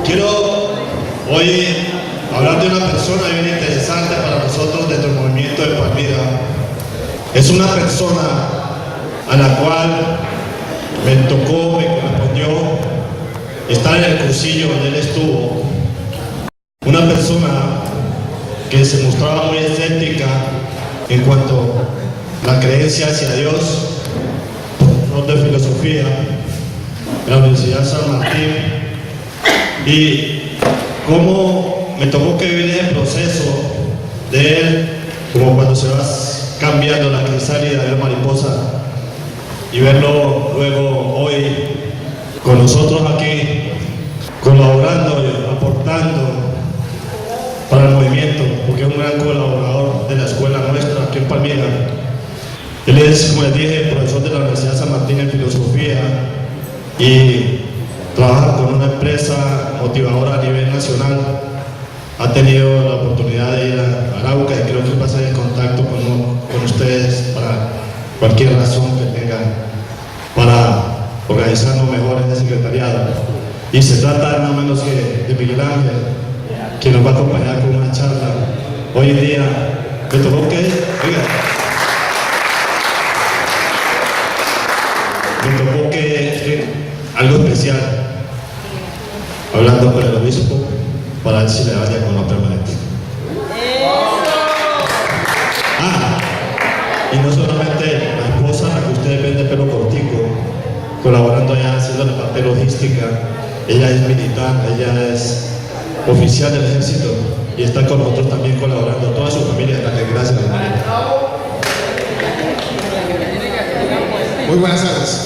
Quiero hoy hablar de una persona bien interesante para nosotros dentro del movimiento de Palmira. Es una persona a la cual me correspondió estar en el cursillo donde él estuvo. Una persona que se mostraba muy escéptica en cuanto a la creencia hacia Dios, profesor de filosofía en la Universidad San Martín, y cómo me tocó que vivir el proceso de él, como cuando se va cambiando la crisálida de la mariposa, y verlo luego hoy con nosotros aquí, colaborando y aportando para el movimiento, porque es un gran colaborador de la escuela nuestra aquí en Palmira. Él es, como les dije, profesor de la Universidad San Martín en filosofía y trabaja con una empresa motivadora a nivel nacional. Ha tenido la oportunidad de ir a Arauca y creo que va a estar en contacto con ustedes para cualquier razón que tengan para organizarnos mejor en el secretariado. Y se trata no menos que de Miguel Ángel, quien nos va a acompañar con una charla. Hoy en día me tocó que algo especial, hablando con el obispo, para ver si le vaya con la permanente. Y no solamente la esposa, la que ustedes ven de pelo cortico, colaborando allá, haciendo la parte logística. Ella es militar, ella es oficial del ejército y está con nosotros también colaborando. Toda su familia está aquí. Gracias, hermano. Muy buenas tardes.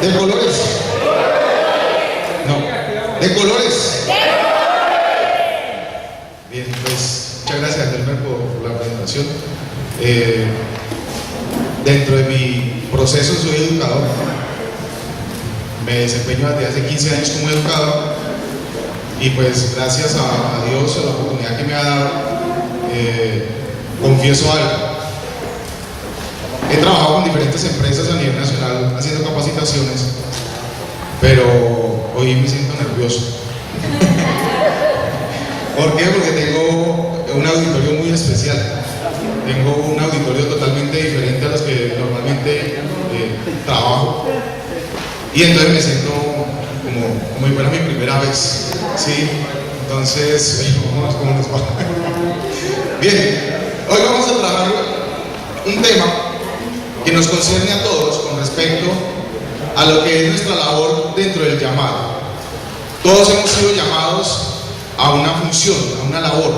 ¿De colores? No. ¿De colores? Bien, pues muchas gracias, Delmer, por la presentación. Dentro de mi proceso soy educador. Me desempeño desde hace 15 años como educador y pues gracias a Dios, a la oportunidad que me ha dado, confieso algo. He trabajado con diferentes empresas a nivel nacional haciendo capacitaciones, pero hoy me siento nervioso. ¿Por qué? Porque tengo un auditorio muy especial. Tengo un auditorio totalmente diferente a los que normalmente trabajo. Y entonces me siento como si fuera mi primera vez, ¿sí? Entonces, vamos cómo nos va. Bien, hoy vamos a trabajar un tema que nos concierne a todos con respecto a lo que es nuestra labor dentro del llamado. Todos hemos sido llamados a una función, a una labor,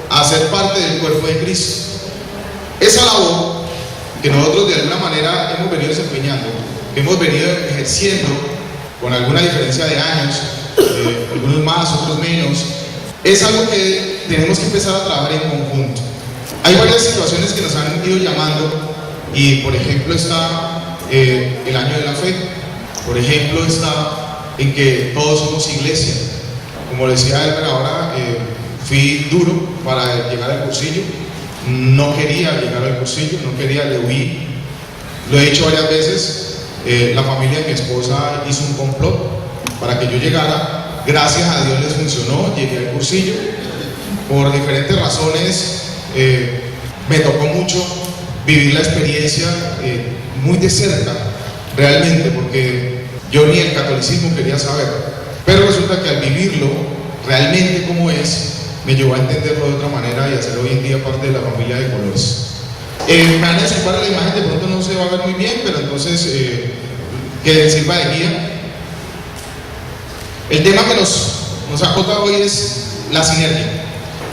a ser parte del cuerpo de Cristo. Esa labor que nosotros de alguna manera hemos venido desempeñando, que hemos venido ejerciendo con alguna diferencia de años, algunos más, otros menos, es algo que tenemos que empezar a trabajar en conjunto. Hay varias situaciones que nos han ido llamando y por ejemplo está el año de la fe, por ejemplo está en que todos somos iglesia. Como decía Elmer ahora, fui duro para llegar al cursillo, no quería llegar al cursillo, no quería, le huí. Lo he dicho varias veces, la familia de mi esposa hizo un complot para que yo llegara. Gracias a Dios les funcionó, llegué al cursillo. Por diferentes razones me tocó mucho vivir la experiencia muy de cerca, realmente, porque yo ni el catolicismo quería saber. Pero resulta que al vivirlo realmente como es, me llevó a entenderlo de otra manera y hacer hoy en día parte de la familia de colores. Me van a disculpar, la imagen de pronto no se va a ver muy bien, pero entonces que sirva de guía. El tema que nos acota hoy es la sinergia.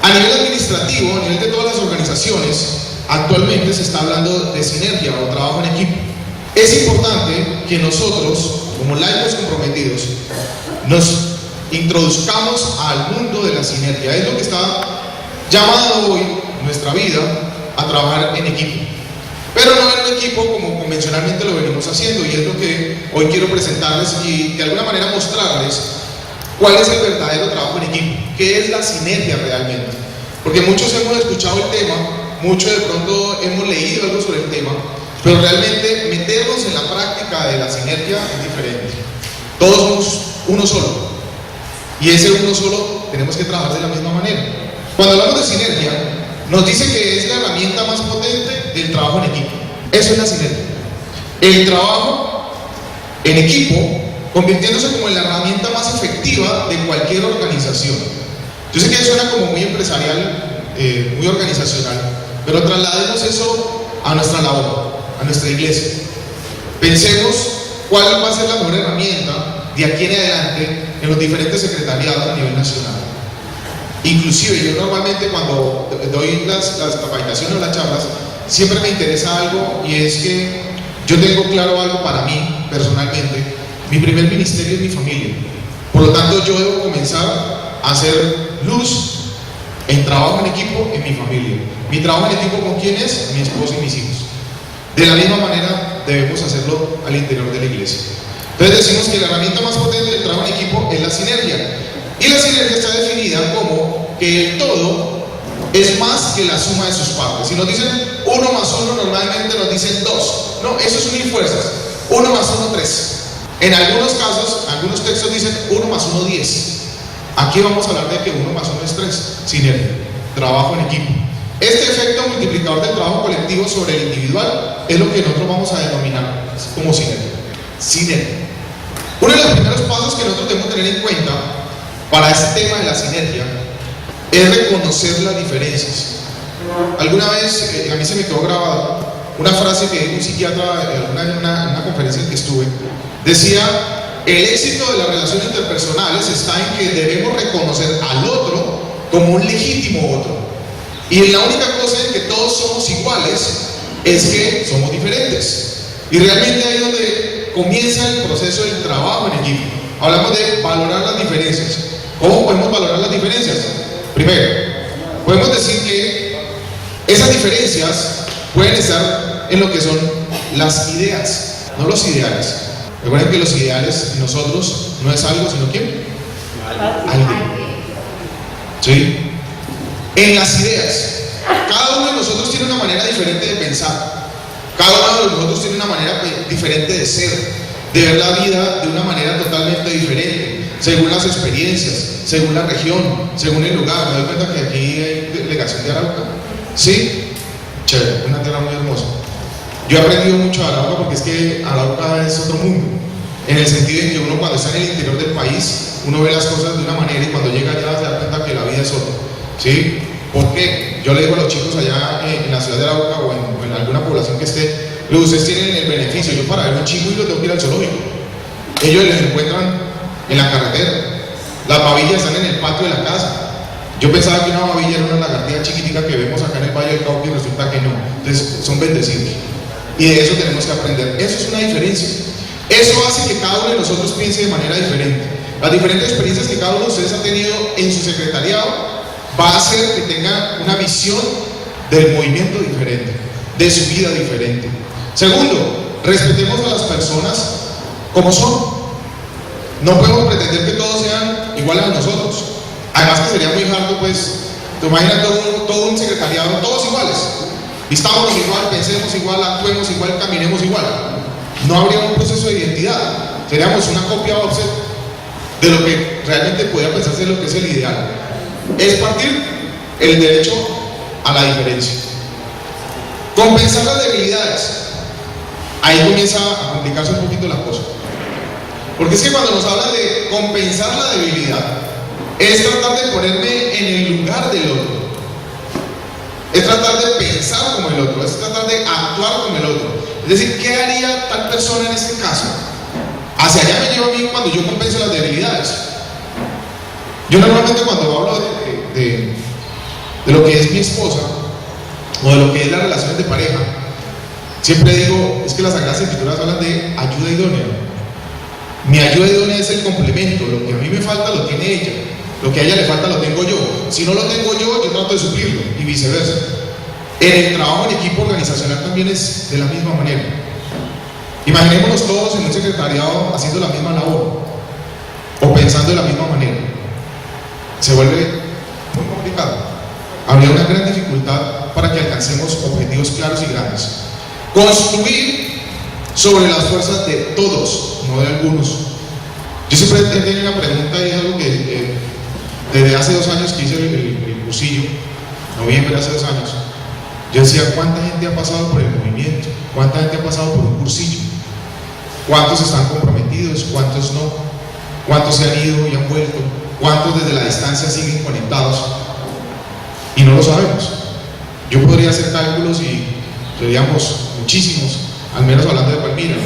A nivel administrativo, a nivel de todas las organizaciones, actualmente se está hablando de sinergia o trabajo en equipo. Es importante que nosotros, como laicos comprometidos, nos introduzcamos al mundo de la sinergia. Es lo que está llamado hoy nuestra vida a trabajar en equipo, pero no en un equipo como convencionalmente lo venimos haciendo, y es lo que hoy quiero presentarles y de alguna manera mostrarles cuál es el verdadero trabajo en equipo, qué es la sinergia realmente, porque muchos hemos escuchado el tema, muchos de pronto hemos leído algo sobre el tema, pero realmente meternos en la práctica de la sinergia es diferente. Todos somos uno solo. y ese uno solo tenemos que trabajar de la misma manera. Cuando hablamos de sinergia, nos dice que es la herramienta más potente del trabajo en equipo. Eso es la sinergia. El trabajo en equipo convirtiéndose como en la herramienta más efectiva de cualquier organización. Yo sé que suena como muy empresarial, muy organizacional, pero traslademos eso a nuestra labor, a nuestra iglesia. Pensemos cuál va a ser la mejor herramienta de aquí en adelante en los diferentes secretariados a nivel nacional. Inclusive yo normalmente cuando doy las capacitaciones o las charlas, siempre me interesa algo, y es que yo tengo claro algo para mí personalmente. Mi primer ministerio es mi familia. Por lo tanto, yo debo comenzar a hacer luz en trabajo en equipo en mi familia. Mi trabajo en equipo, ¿con quién es? Mi esposa y mis hijos. De la misma manera debemos hacerlo al interior de la iglesia. Entonces decimos que la herramienta más potente del trabajo en equipo es la sinergia. Y la sinergia está definida como que el todo es más que la suma de sus partes. Si nos dicen 1 más 1, normalmente nos dicen 2. No, eso es unir fuerzas. 1 más 1, 3. En algunos casos, algunos textos dicen 1 más 1, 10. Aquí vamos a hablar de que 1 más 1 es 3. Sinergia, trabajo en equipo. Este efecto multiplicador del trabajo colectivo sobre el individual es lo que nosotros vamos a denominar como sinergia. Sinergia. Uno de los primeros pasos que nosotros debemos tener en cuenta para este tema de la sinergia es reconocer las diferencias. Alguna vez a mí se me quedó grabada una frase que dijo un psiquiatra en una conferencia en que estuve. Decía: el éxito de las relaciones interpersonales está en que debemos reconocer al otro como un legítimo otro. Y la única cosa en que todos somos iguales es que somos diferentes. Y realmente ahí es donde comienza el proceso del trabajo en equipo. Hablamos de valorar las diferencias. ¿Cómo podemos valorar las diferencias? Primero, podemos decir que esas diferencias pueden estar en lo que son las ideas, no los ideales. Recuerden que los ideales en nosotros no es algo, sino ¿quién? Alguien. ¿Sí? En las ideas. Cada uno de nosotros tiene una manera diferente de pensar. Cada uno de nosotros tiene una manera diferente de ser, de ver la vida de una manera totalmente diferente, según las experiencias, según la región, según el lugar. Me doy cuenta que aquí hay delegación de Arauca. ¿Sí? Chévere, una tierra muy hermosa. Yo he aprendido mucho de Arauca porque es que Arauca es otro mundo, en el sentido de que uno cuando está en el interior del país, uno ve las cosas de una manera y cuando llega allá se da cuenta que la vida es otra. ¿Sí? ¿Por qué? Yo le digo a los chicos allá en la ciudad de Arauca o en alguna población que esté, ustedes tienen el beneficio. Yo para ver un chico y lo tengo que ir al zoológico. Ellos les encuentran en la carretera. Las babillas están en el patio de la casa. Yo pensaba que una babilla era una lagartija chiquitica que vemos acá en el Valle del Cauca y resulta que no. Entonces son bendecidos. Y de eso tenemos que aprender. Eso es una diferencia. Eso hace que cada uno de nosotros piense de manera diferente. Las diferentes experiencias que cada uno de ustedes ha tenido en su secretariado va a hacer que tenga una visión del movimiento diferente, de su vida diferente. Segundo, respetemos a las personas como son. No podemos pretender que todos sean iguales a nosotros. Además que sería muy harto, pues, te imaginas todo un secretariado, todos iguales. Vistámonos igual, pensemos igual, actuemos igual, caminemos igual. No habría un proceso de identidad. Seríamos una copia offset de lo que realmente podría pensarse lo que es el ideal. Es partir el derecho a la diferencia. Compensar las debilidades. Ahí comienza a complicarse un poquito la cosa. Porque es que cuando nos hablan de compensar la debilidad, es tratar de ponerme en el lugar del otro. Es tratar de pensar como el otro, es tratar de actuar como el otro. Es decir, ¿qué haría tal persona en este caso? Hacia allá me lleva a mí cuando yo compenso las debilidades. Yo normalmente cuando hablo de lo que es mi esposa o de lo que es las relaciones de pareja, siempre digo, es que las Sagradas Escrituras hablan de ayuda idónea. Mi ayuda idónea es el complemento. Lo que a mí me falta lo tiene ella, lo que a ella le falta lo tengo yo. Si no lo tengo yo trato de suplirlo y viceversa. En el trabajo en equipo organizacional también es de la misma manera. Imaginémonos todos en un secretariado haciendo la misma labor o pensando de la misma manera. Se vuelve muy complicado. Habría una gran dificultad para que alcancemos objetivos claros y grandes. Construir sobre las fuerzas de todos, no de algunos. Yo Yo siempre he tenido una pregunta y es algo que desde hace 2 años que hice el cursillo, noviembre hace 2 años, yo decía, ¿cuánta gente ha pasado por el movimiento? ¿Cuánta gente ha pasado por un cursillo? ¿Cuántos están comprometidos? ¿Cuántos no? ¿Cuántos se han ido y han vuelto? ¿Cuántos desde la distancia siguen conectados? Y no lo sabemos. Yo podría hacer cálculos y seríamos muchísimos, al menos hablando de Palmira.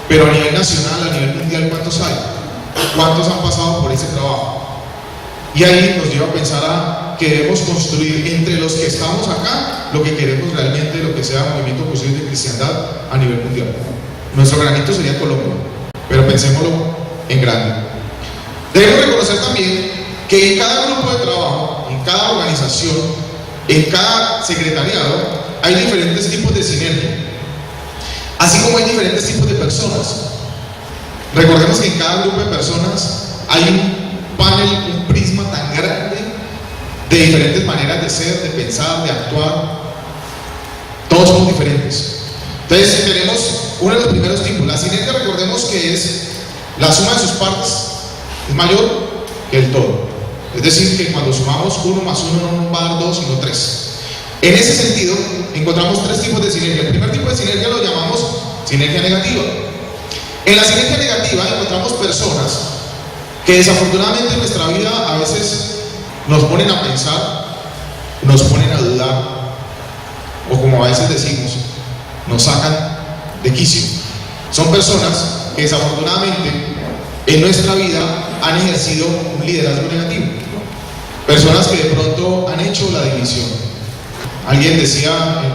Pero a nivel nacional, a nivel mundial, ¿cuántos hay? ¿Cuántos han pasado por ese trabajo? Y ahí nos lleva a pensar que debemos construir entre los que estamos acá lo que queremos realmente, lo que sea movimiento posible de cristiandad a nivel mundial. Nuestro granito sería Colombia, pero pensémoslo en grande. Debemos reconocer también que en cada grupo de trabajo, en cada organización, en cada secretariado, hay diferentes tipos de sinergia, así como hay diferentes tipos de personas. Recordemos que en cada grupo de personas hay un panel, un prisma tan grande de diferentes maneras de ser, de pensar, de actuar. Todos somos diferentes. Entonces tenemos uno de los primeros tipos. La sinergia, recordemos que es la suma de sus partes, es mayor que el todo. Es decir, que cuando sumamos 1 más 1 no nos va a dar 2, sino 3. En ese sentido, encontramos 3 tipos de sinergia. El primer tipo de sinergia lo llamamos sinergia negativa. En la sinergia negativa encontramos personas que desafortunadamente en nuestra vida a veces nos ponen a pensar, nos ponen a dudar, o como a veces decimos, nos sacan de quicio. Son personas que desafortunadamente en nuestra vida han ejercido un liderazgo negativo. Personas que de pronto han hecho la división. Alguien decía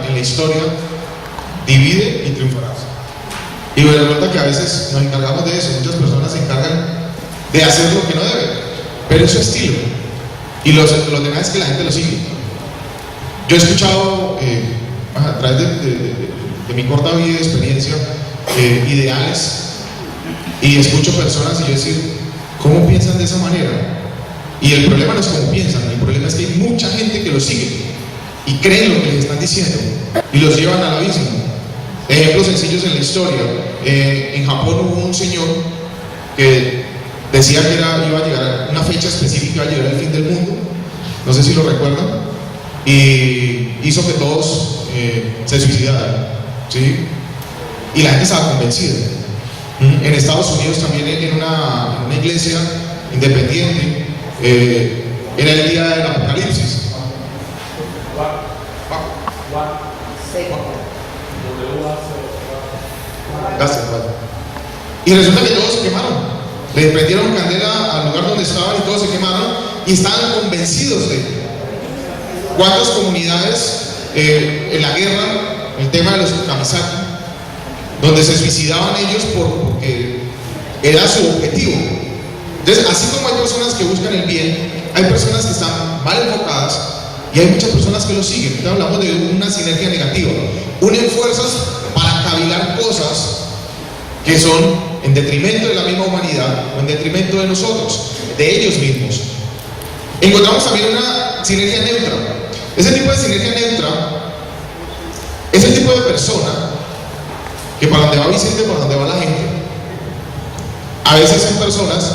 en la historia, divide y triunfarás. Y me resulta que a veces nos encargamos de eso. Muchas personas se encargan de hacer lo que no deben, pero es su estilo. Y los demás es que la gente lo sigue. Yo he escuchado a través de mi corta vida y experiencia ideales, y escucho personas y yo decir, ¿cómo piensan de esa manera? Y el problema no es cómo piensan, el problema es que hay mucha gente que los sigue y creen lo que les están diciendo y los llevan al abismo. Ejemplos sencillos en la historia. En Japón hubo un señor que decía que iba a llegar una fecha específica, iba a llegar el fin del mundo, no sé si lo recuerdan, y hizo que todos se suicidaran, ¿sí? Y la gente estaba convencida. En Estados Unidos también, en una iglesia independiente, era el día del Apocalipsis. Gracias, padre. Y resulta que todos se quemaron. Le prendieron candela al lugar donde estaban y todos se quemaron y estaban convencidos de cuántas comunidades en la guerra, el tema de los Kamisaki, donde se suicidaban ellos porque era su objetivo. Entonces, así como hay personas que buscan el bien, hay personas que están mal enfocadas y hay muchas personas que lo siguen. Entonces hablamos de una sinergia negativa. Unen fuerzas para cavilar cosas que son en detrimento de la misma humanidad o en detrimento de nosotros, de ellos mismos. Encontramos también una sinergia neutra. Ese tipo de sinergia neutra es el tipo de persona que para donde va Vicente, para donde va la gente. A veces son personas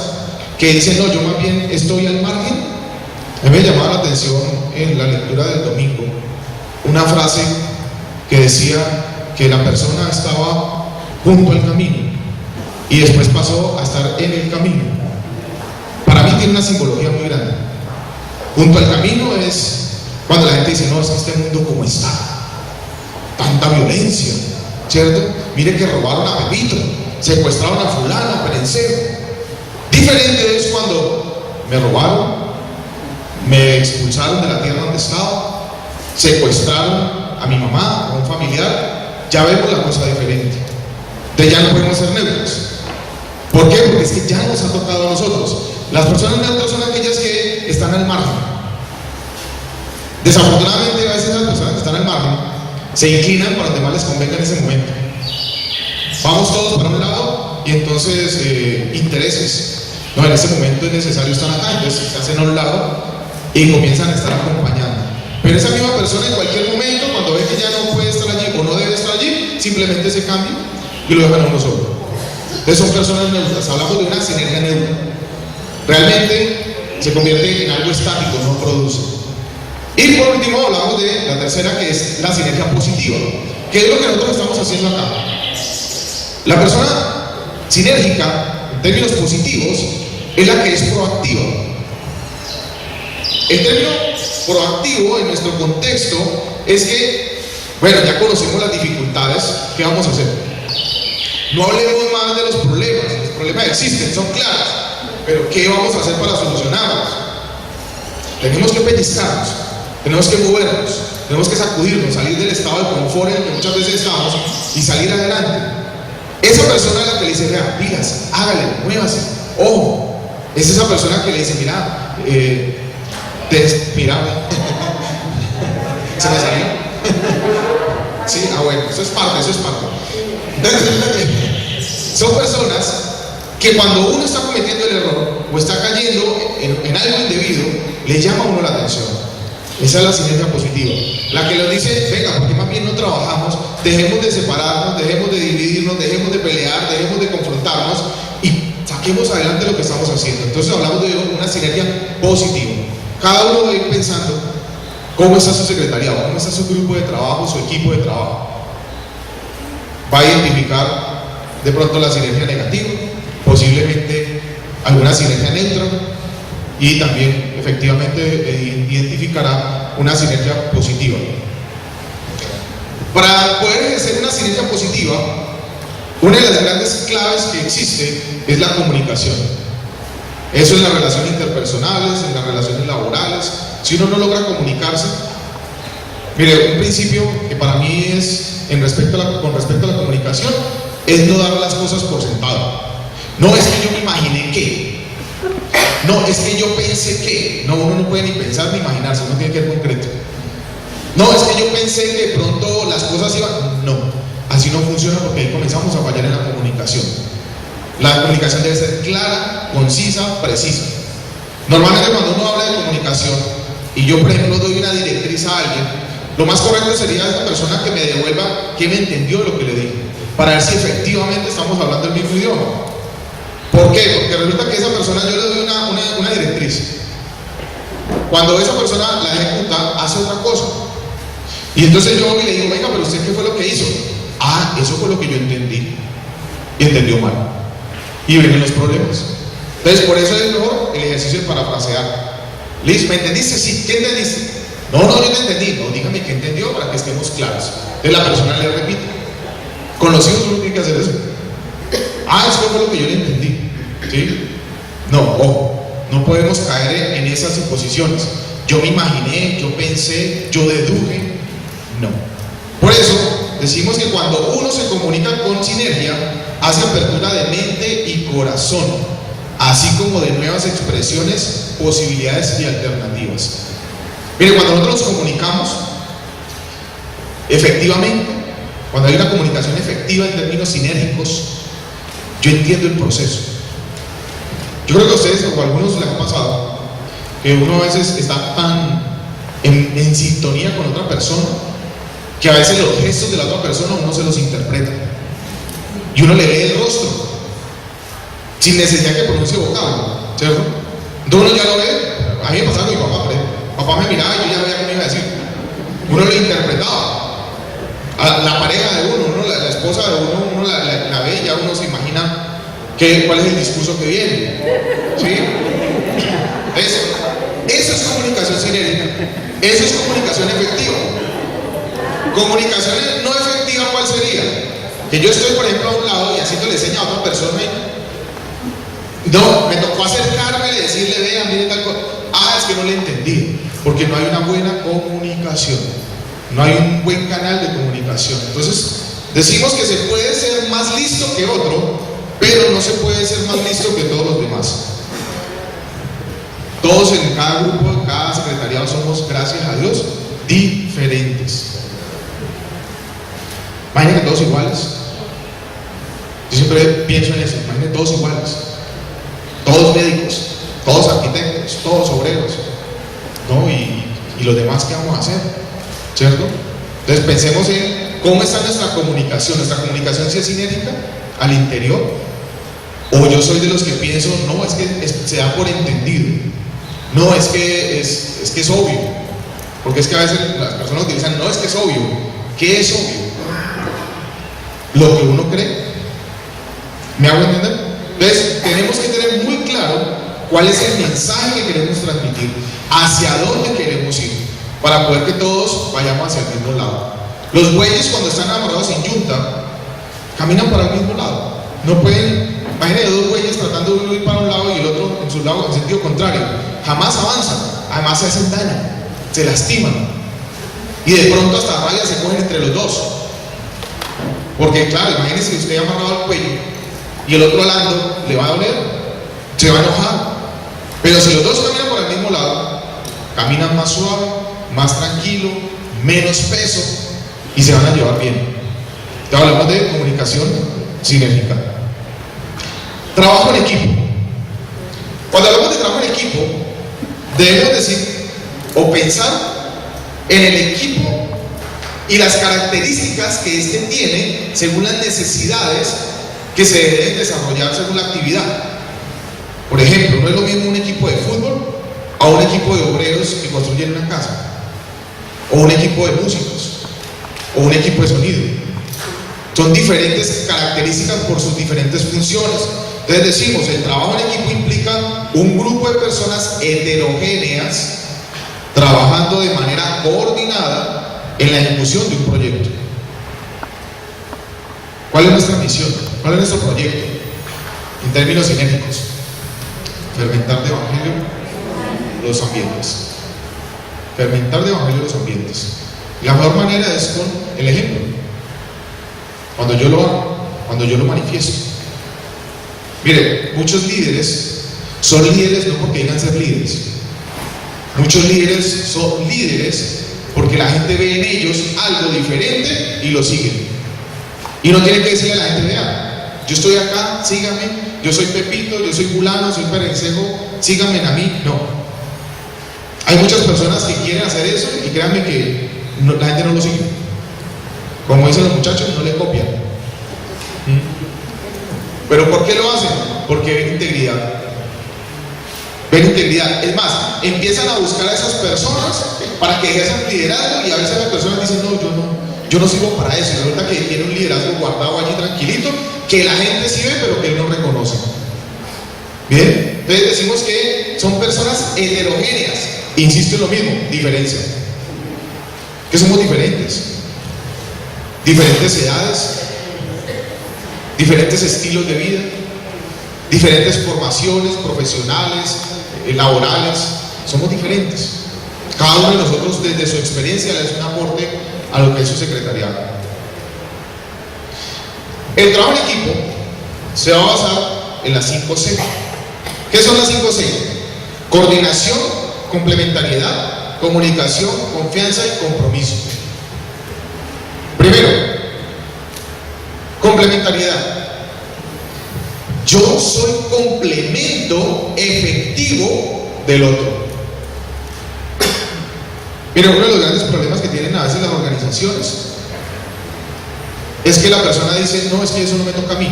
que dicen, no, yo más bien estoy al margen. A mí me llamaba la atención en la lectura del domingo una frase que decía que la persona estaba junto al camino y después pasó a estar en el camino. Para mí tiene una simbología muy grande. Junto al camino es cuando la gente dice, no, es que este mundo como está, tanta violencia, ¿cierto? Mire que robaron a Pepito, secuestraron a fulano, a Perencero. Diferente es cuando me robaron, me expulsaron de la tierra donde estaba, secuestraron a mi mamá, a un familiar. Ya vemos la cosa diferente. Entonces ya no podemos ser neutros. ¿Por qué? Porque es que ya nos ha tocado a nosotros. Las personas neutras son aquellas que están al margen. Desafortunadamente a veces las personas que están al margen se inclinan para donde más les convenga en ese momento. Vamos todos para un lado y entonces intereses. No, en ese momento es necesario estar acá, entonces se hacen a un lado y comienzan a estar acompañando. Pero esa misma persona en cualquier momento, cuando ve que ya no puede estar allí o no debe estar allí, simplemente se cambia y lo dejan a uno solo. Entonces son personas neutras, hablamos de una sinergia neutra. Realmente se convierte en algo estático, no produce. Y por último hablamos de la tercera, que es la sinergia positiva. ¿Qué es lo que nosotros estamos haciendo acá? La persona sinérgica, en términos positivos, es la que es proactiva. El término proactivo en nuestro contexto es que, bueno, ya conocemos las dificultades, ¿qué vamos a hacer? No hablemos más de los problemas existen, son claros, pero ¿qué vamos a hacer para solucionarlos? Tenemos que pellizcarnos, tenemos que movernos, tenemos que sacudirnos, salir del estado de confort en el que muchas veces estamos y salir adelante. Esa persona es la que le dice, vea, pilas, hágale, muévase, ojo. Es esa persona que le dice, mira, mira, ¿se me salió? Sí, bueno, eso es parte. Son personas que cuando uno está cometiendo el error o está cayendo en algo indebido, le llama a uno la atención. Esa es la sinergia positiva. La que nos dice, venga, porque más bien no trabajamos, dejemos de separarnos, dejemos de dividirnos, dejemos de pelear, dejemos de confrontarnos y saquemos adelante lo que estamos haciendo. Entonces hablamos de una sinergia positiva. Cada uno debe ir pensando cómo está su secretariado, cómo está su grupo de trabajo, su equipo de trabajo. Va a identificar de pronto la sinergia negativa, posiblemente alguna sinergia neutra, y también efectivamente identificará una sinergia positiva. Para poder ejercer una sinergia positiva, una de las grandes claves que existe es la comunicación. Eso en las relaciones interpersonales, en las relaciones laborales. Si uno no logra comunicarse, mire, un principio que para mí es con respecto a la comunicación, es no dar las cosas por sentado. No es que yo me imaginé que, no es que yo pensé que, no, uno no puede ni pensar ni imaginarse, uno tiene que ser concreto. No, es que yo pensé que de pronto las cosas iban, no, así no funciona, porque ahí comenzamos a fallar en la comunicación. La comunicación debe ser clara, concisa, precisa. Normalmente cuando uno habla de comunicación y yo por ejemplo doy una directriz a alguien, lo más correcto sería esta persona que me devuelva qué me entendió de lo que le dije, para ver si efectivamente estamos hablando el mismo idioma. ¿Por qué? Porque resulta que esa persona, yo le doy una directriz, cuando esa persona la ejecuta, hace otra cosa, y entonces yo voy y le digo, venga, pero usted ¿qué fue lo que hizo? Ah, eso fue lo que yo entendí, y entendió mal, y vienen los problemas. Entonces por eso es mejor el ejercicio de parafrasear. Liz, ¿me entendiste? Sí, ¿qué entendiste? No, yo te entendí. No, dígame qué entendió para que estemos claros. Entonces la persona le repite. Con los hijos uno tiene que hacer eso. Ah, eso fue lo que yo le entendí. ¿Sí? No, ojo, no podemos caer en esas suposiciones. Yo me imaginé, yo pensé, yo deduje. No. Por eso decimos que cuando uno se comunica con sinergia, hace apertura de mente y corazón, así como de nuevas expresiones, posibilidades y alternativas. Mire, cuando nosotros nos comunicamos, efectivamente, cuando hay una comunicación efectiva en términos sinérgicos, yo entiendo el proceso. Yo creo que a ustedes o a algunos les ha pasado que uno a veces está tan en sintonía con otra persona que a veces los gestos de la otra persona uno se los interpreta y uno le lee el rostro sin necesidad que pronuncie vocablo, ¿cierto? Entonces uno ya lo ve. A mí me pasaba con mi papá, papá me miraba y yo ya veía qué me iba a decir. Uno lo interpretaba. A la pareja de uno, la esposa de uno la ve y ya uno se imagina cuál es el discurso que viene. ¿Sí? Eso es comunicación sinérgica. Eso es comunicación efectiva. Comunicación no efectiva, ¿cuál sería? Que yo estoy, por ejemplo, a un lado y haciéndole señas a otra persona y no, me tocó acercarme y decirle, vea, mire tal cosa. Ah, es que no le entendí, porque no hay una buena comunicación, no hay un buen canal de comunicación. Entonces, decimos que se puede ser más listo que otro, pero no se puede ser más listo que todos los demás. Todos en cada grupo, en cada secretariado somos, gracias a Dios, diferentes. Imagínense todos iguales. Yo siempre pienso en eso, imagínense todos iguales. Todos médicos, todos arquitectos, todos obreros, ¿no? Y los demás, ¿qué vamos a hacer? ¿Cierto? Entonces pensemos en cómo está nuestra comunicación. Nuestra comunicación, si es sinérgica, al interior, O yo soy de los que pienso, no, es que se da por entendido. No, es que es obvio. Porque es que a veces las personas utilizan, no, es que es obvio. ¿Qué es obvio? Lo que uno cree. ¿Me hago entender? Entonces, tenemos que tener muy claro cuál es el mensaje que queremos transmitir, hacia dónde queremos ir, para poder que todos vayamos hacia el mismo lado. Los bueyes, cuando están amarrados en yunta, caminan para el mismo lado. No pueden, imagínense dos bueyes tratando de ir para un lado y el otro en su lado en sentido contrario. Jamás avanzan, además se hacen daño, se lastiman. Y de pronto hasta rayas se cogen entre los dos. Porque claro, imagínense usted amarrado al cuello y el otro alando, le va a doler, se va a enojar. Pero si los dos caminan por el mismo lado, caminan más suave, más tranquilo, menos peso y se van a llevar bien. Entonces hablamos de comunicación sinérgica. Trabajo en equipo. Cuando hablamos de trabajo en equipo, debemos decir o pensar en el equipo y las características que éste tiene según las necesidades que se deben desarrollar según la actividad. Por ejemplo, no es lo mismo un equipo de fútbol a un equipo de obreros que construyen una casa, o un equipo de músicos, o un equipo de sonido. Son diferentes características por sus diferentes funciones. Entonces decimos, el trabajo en equipo implica un grupo de personas heterogéneas trabajando de manera coordinada en la ejecución de un proyecto. ¿Cuál es nuestra misión? ¿Cuál es nuestro proyecto? En términos sinérgicos, fermentar de evangelio los ambientes. Fermentar de evangelio los ambientes. La mejor manera es con el ejemplo. Cuando yo lo hago, cuando yo lo manifiesto. Mire, muchos líderes son líderes no porque digan ser líderes. Muchos líderes son líderes porque la gente ve en ellos algo diferente y lo siguen. Y no tiene que decirle a la gente, vea, yo estoy acá, síganme, yo soy Pepito, yo soy fulano, soy Perencejo, síganme a mí. No. Hay muchas personas que quieren hacer eso y créanme que la gente no lo sigue. Como dicen los muchachos, no le copian. ¿Pero por qué lo hacen? Porque ven integridad. Ven integridad. Es más, empiezan a buscar a esas personas para que ejerzan liderazgo y a veces las personas dicen, no, yo no sirvo para eso. Y resulta que tiene un liderazgo guardado allí tranquilito, que la gente sí ve, pero que él no reconoce. Bien, entonces decimos que son personas heterogéneas. Insisto en lo mismo, diferencia. Que somos diferentes. Diferentes edades, diferentes estilos de vida, diferentes formaciones profesionales, laborales. Somos diferentes. Cada uno de nosotros desde su experiencia le hace un aporte a lo que es su secretariado. El trabajo en equipo se va a basar en las 5C. ¿Qué son las 5C? Coordinación, complementariedad, comunicación, confianza y compromiso. Primero, complementariedad. Yo soy complemento efectivo del otro. Mira, uno de los grandes problemas que tienen a veces las organizaciones es que la persona dice, no, es que eso no me toca a mí,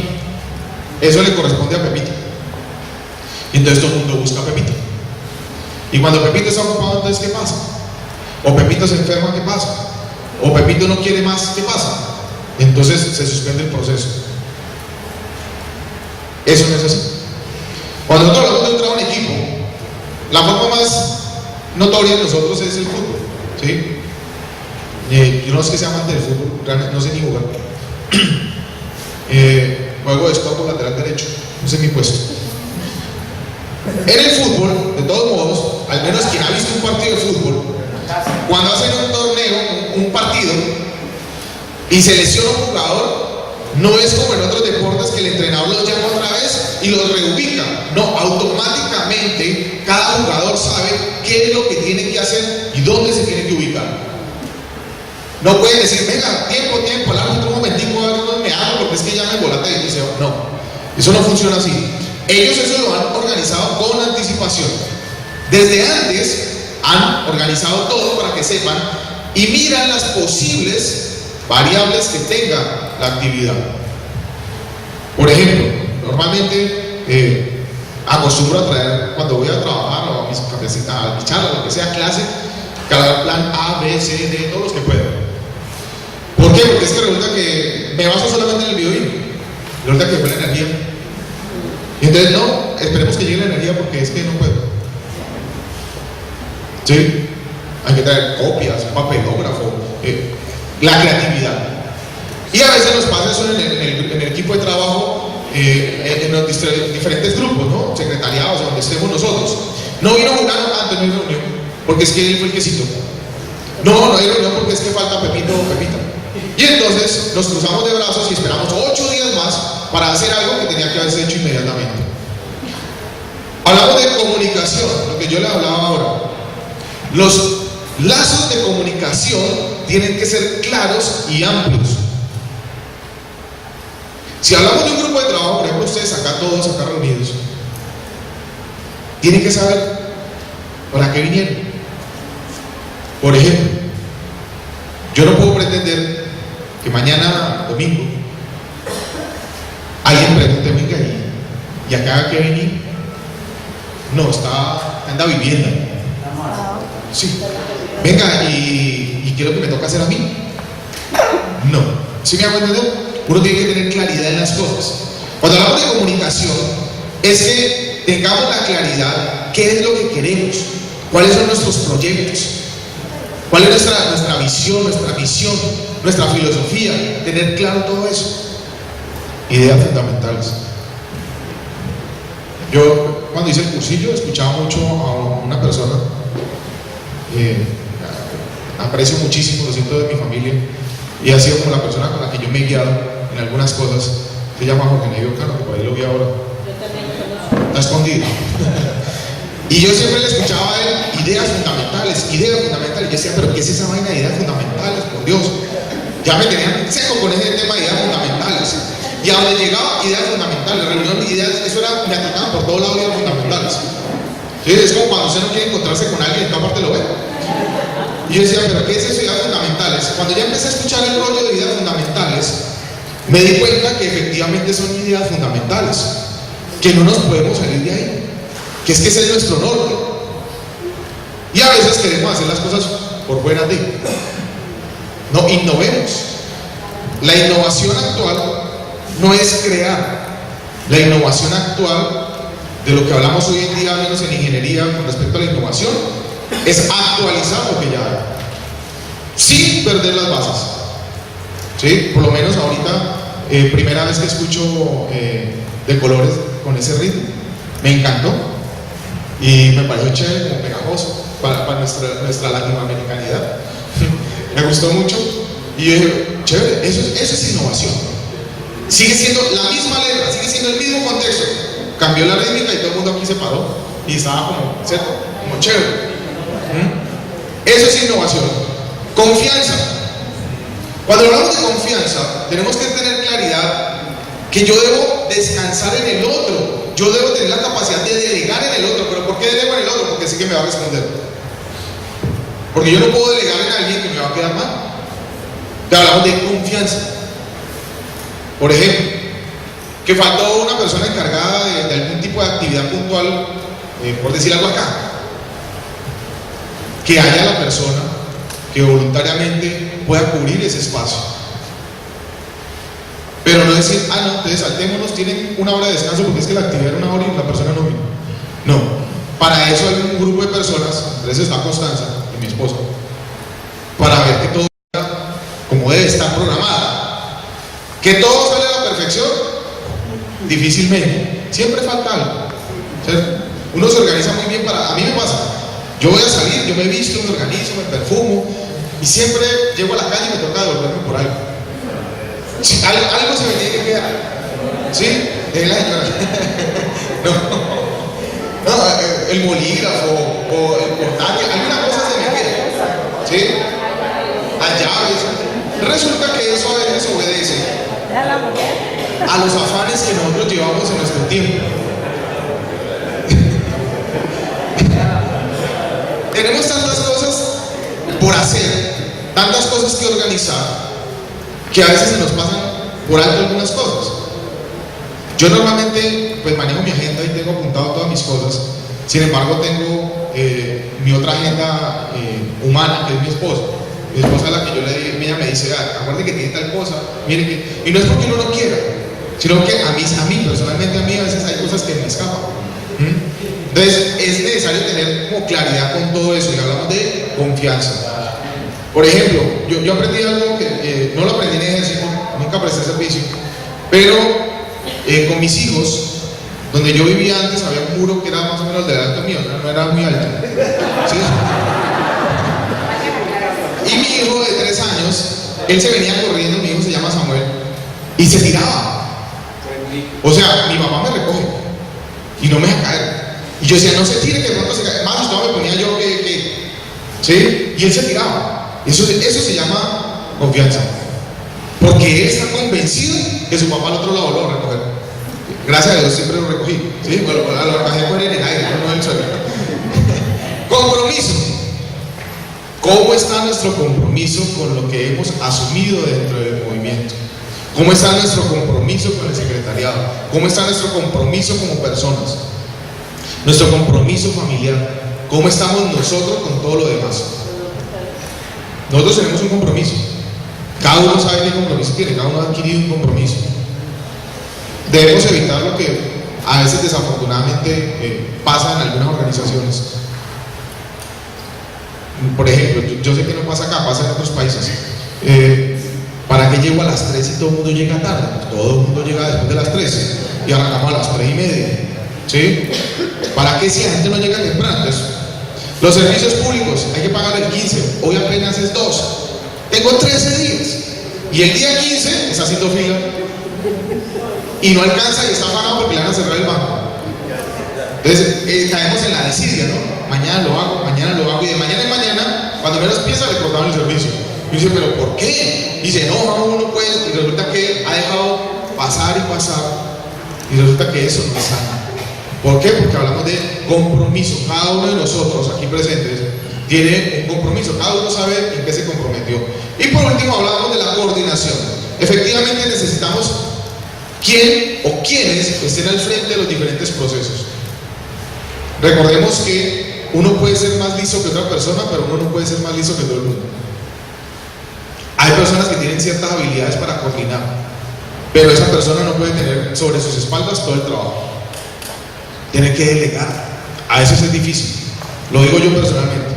eso le corresponde a Pepito. Y entonces todo el mundo busca a Pepito. Y cuando Pepito está ocupado, entonces ¿qué pasa? O Pepito se enferma, ¿qué pasa? O Pepito no quiere más, ¿qué pasa? Entonces se suspende el proceso. Eso no es así. Cuando nosotros hablamos de un trabajo en equipo, la forma más notoria de nosotros es el fútbol, ¿sí? Yo no sé que sea amante del fútbol, realmente no sé ni jugar. Juego de stop lateral derecho, no sé mi puesto. En el fútbol, de todos modos, al menos quien ha visto un partido de fútbol, cuando hacen un torneo, un partido, y se lesiona un jugador, no es como en otros deportes que el entrenador los llama otra vez y los reubica. No, automáticamente cada jugador sabe qué es lo que tiene que hacer y dónde se tiene que ubicar. No pueden decir, venga, tiempo, al árbitro un momentico, a ver dónde me hago porque es que ya me volate y se va. No, eso no funciona así. Ellos eso lo han organizado con anticipación. Desde antes han organizado todo para que sepan y miran las posibles variables que tenga la actividad. Por ejemplo, normalmente acostumbro a traer, cuando voy a trabajar o a mis charlas, lo que sea, clase, cada plan A, B, C, D, todos los que puedo. ¿Por qué? Porque es que resulta que me baso solamente en el videojuego. Resulta que fue la energía. Y entonces no, esperemos que llegue la energía porque es que no puedo. ¿Sí? Hay que traer copias, un papelógrafo, la creatividad. Y a veces nos pasa eso en el equipo de trabajo, en los diferentes grupos, ¿no? Secretariados, donde estemos nosotros. No vino Julano, antes no hay reunión, porque es que él fue el que citó. No hay reunión porque es que falta Pepito o Pepita. Y entonces nos cruzamos de brazos y esperamos 8 días más para hacer algo que tenía que haberse hecho inmediatamente. Hablamos de comunicación, lo que yo le hablaba ahora. Los lazos de comunicación tienen que ser claros y amplios. Si hablamos de un grupo de trabajo, por ejemplo, ustedes todos acá reunidos, tienen que saber para qué vinieron. Por ejemplo, yo no puedo pretender que mañana, domingo, alguien pregunte, venga, ¿y acá qué venir? No, anda viviendo. Sí. Venga, ¿y qué es lo que me toca hacer a mí? No. ¿Sí me hago entender? Uno tiene que tener claridad en las cosas. Cuando hablamos de comunicación, es que tengamos la claridad, qué es lo que queremos, cuáles son nuestros proyectos, cuál es nuestra visión, nuestra misión, nuestra filosofía, tener claro todo eso. Ideas fundamentales. Yo, cuando hice el cursillo, escuchaba mucho a una persona, aprecio muchísimo, lo siento de mi familia, y ha sido como la persona con la que yo me he guiado en algunas cosas. Se llama Jorge Nevio Cano, que por ahí lo vi ahora. Está escondido. Y yo siempre le escuchaba a él ideas fundamentales. Y yo decía, pero ¿qué es esa vaina de ideas fundamentales? Por Dios. Ya me tenían seco con ese tema de ideas fundamentales. Y a donde llegaba, ideas fundamentales, reunión de ideas, eso era, me atacaban por todos lados ideas fundamentales. ¿Sí? Es como cuando usted no quiere encontrarse con alguien, en toda parte lo ve. Y yo decía, pero ¿qué es eso de ideas fundamentales? Cuando ya empecé a escuchar el rollo de ideas fundamentales, me di cuenta que efectivamente son ideas fundamentales, que no nos podemos salir de ahí, que es que ese es nuestro norte. Y a veces queremos hacer las cosas por fuera de. No innovemos. La innovación actual no es crear. La innovación actual, de lo que hablamos hoy en día, al menos en ingeniería con respecto a la innovación, es actualizar lo que ya hay, sin perder las bases. ¿Sí? Por lo menos ahorita, primera vez que escucho de colores con ese ritmo, me encantó y me pareció chévere, como pegajoso para nuestra latinoamericanidad. Me gustó mucho y yo dije, chévere, eso es innovación. Sigue siendo la misma letra, sigue siendo el mismo contexto, cambió la rítmica y todo el mundo aquí se paró y estaba como chévere. Eso es innovación. Confianza. Cuando hablamos de confianza, tenemos que tener claridad que yo debo descansar en el otro, yo debo tener la capacidad de delegar en el otro. ¿Pero por qué delego en el otro? Porque sé que me va a responder. Porque yo no puedo delegar en alguien que me va a quedar mal. Te hablamos de confianza. Por ejemplo, que faltó una persona encargada de algún tipo de actividad puntual, por decir algo acá, que haya la persona que voluntariamente pueda cubrir ese espacio. Pero no decir, no, entonces saltémonos, tienen una hora de descanso porque es que la actividad era una hora y la persona no vino. No, para eso hay un grupo de personas, entre eso está Constanza y mi esposa, para ver que todo como debe estar programado. Que todo sale a la perfección, difícilmente, siempre falta algo. ¿Cierto? Uno se organiza muy bien a mí me pasa, yo voy a salir, yo me visto, me organizo, me perfumo y siempre llego a la calle y me toca devolverme por algo. Sí, algo se me tiene que quedar. ¿Sí? Déjela, señora. No, el bolígrafo o el portátil, alguna cosa se me queda. ¿Sí? Las llaves. Resulta que eso a veces obedece a los afanes que nosotros llevamos en nuestro tiempo. Tenemos tantas cosas por hacer, tantas cosas que organizar, que a veces se nos pasan por alto algunas cosas. Yo normalmente pues manejo mi agenda y tengo apuntado todas mis cosas. Sin embargo, tengo mi otra agenda humana, que es mi esposa. Mi esposa es la que yo le digo, ella me dice, acuérdate que tiene tal cosa, mire que... Y no es porque uno no quiera, sino que a mí, personalmente a mí, a veces hay cosas que me escapan. Entonces, es necesario tener como claridad con todo eso, y hablamos de confianza. Por ejemplo, yo aprendí algo que no lo aprendí en ejército, nunca presté servicio, pero con mis hijos, donde yo vivía antes, había un muro que era más o menos del alto mío, no era muy alto. ¿Sí? Y mi hijo de 3 años, él se venía corriendo, mi hijo se llama Samuel, y se tiraba. O sea, mi papá me recoge y no me deja caer. Y yo decía, no se tire, que de pronto se cae. Más asustado me ponía yo ¿sí? Y él se tiraba. Eso se llama confianza. Porque él está convencido que su papá al otro lado lo va a recoger. Gracias a Dios siempre lo recogí. ¿Sí? Bueno, lo recogí por en el aire, no en el suelo. Compromiso. ¿Cómo está nuestro compromiso con lo que hemos asumido dentro del movimiento? ¿Cómo está nuestro compromiso con el secretariado? ¿Cómo está nuestro compromiso como personas? Nuestro compromiso familiar. ¿Cómo estamos nosotros con todo lo demás? Nosotros tenemos un compromiso. Cada uno sabe qué compromiso tiene, cada uno ha adquirido un compromiso. Debemos evitar lo que a veces desafortunadamente pasa en algunas organizaciones. Por ejemplo, yo sé que no pasa acá, pasa en otros países. ¿Para qué llego a las 3 y todo el mundo llega tarde? Pues todo el mundo llega después de las 3 y arrancamos a las 3:30. ¿Sí? ¿Para qué si la gente no llega temprano? Entonces, los servicios públicos, hay que pagar el 15, hoy apenas es 2. Tengo 13 días. Y el día 15 está haciendo fila. Y no alcanza y está pagado porque le van a cerrar el banco. Entonces, caemos en la desidia, ¿no? Mañana lo hago, y de mañana en mañana, cuando menos piensa, le cortaron el servicio. Y dice, ¿pero por qué? Y dice, no, uno puede, y resulta que ha dejado pasar y pasar, y resulta que eso no es sano. ¿Por qué? Porque hablamos de compromiso. Cada uno de nosotros aquí presentes tiene un compromiso, cada uno sabe en qué se comprometió. Y por último hablamos de la coordinación. Efectivamente necesitamos quién o quiénes estén al frente de los diferentes procesos. Recordemos que uno puede ser más listo que otra persona, pero uno no puede ser más listo que todo el mundo. Hay personas que tienen ciertas habilidades para coordinar, pero esa persona no puede tener sobre sus espaldas todo el trabajo. Tiene que delegar. A veces es difícil. Lo digo yo personalmente.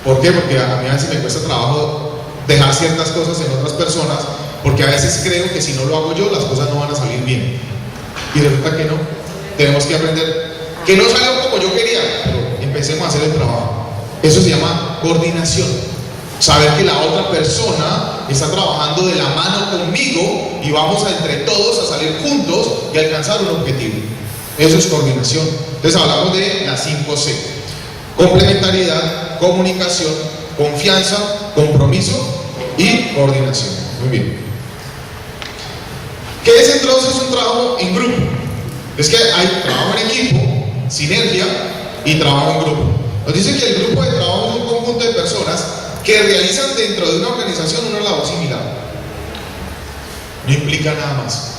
¿Por qué? Porque a mí a veces me cuesta trabajo dejar ciertas cosas en otras personas, porque a veces creo que si no lo hago yo, las cosas no van a salir bien. Y resulta que no. Tenemos que aprender que no salió como yo quería, pero empecemos a hacer el trabajo. Eso se llama coordinación. Saber que la otra persona está trabajando de la mano conmigo y vamos entre todos a salir juntos y alcanzar un objetivo. Eso es coordinación. Entonces hablamos de las 5C: complementariedad, comunicación, confianza, compromiso y coordinación. Muy bien. ¿Qué es entonces un trabajo en grupo? Es que hay trabajo en equipo, sinergia y trabajo en grupo. Nos dice que el grupo de trabajo es un conjunto de personas que realizan dentro de una organización una labor similar. No implica nada más.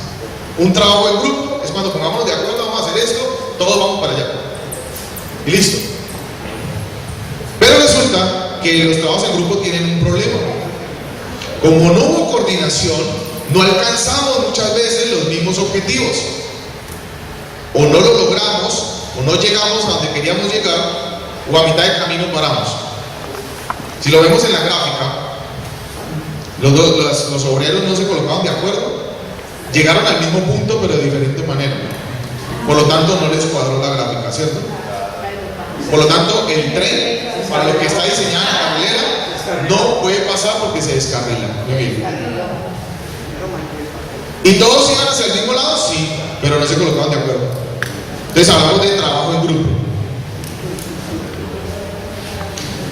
Un trabajo en grupo es cuando pongámonos de acuerdo, vamos a hacer esto, todos vamos para allá. Y listo. Pero resulta que los trabajos en grupo tienen un problema. Como no hubo coordinación, no alcanzamos muchas veces los mismos objetivos. O no lo logramos, o no llegamos a donde queríamos llegar, o a mitad de camino paramos. Si lo vemos en la gráfica, los obreros no se colocaban de acuerdo. Llegaron al mismo punto pero de diferente manera. Por lo tanto no les cuadró la gráfica, ¿cierto? Por lo tanto el tren, para lo que está diseñada la carrilera, no puede pasar porque se descarrila. Muy bien. ¿Y todos iban hacia el mismo lado? Sí, pero no se colocaban de acuerdo. Entonces hablamos de trabajo en grupo.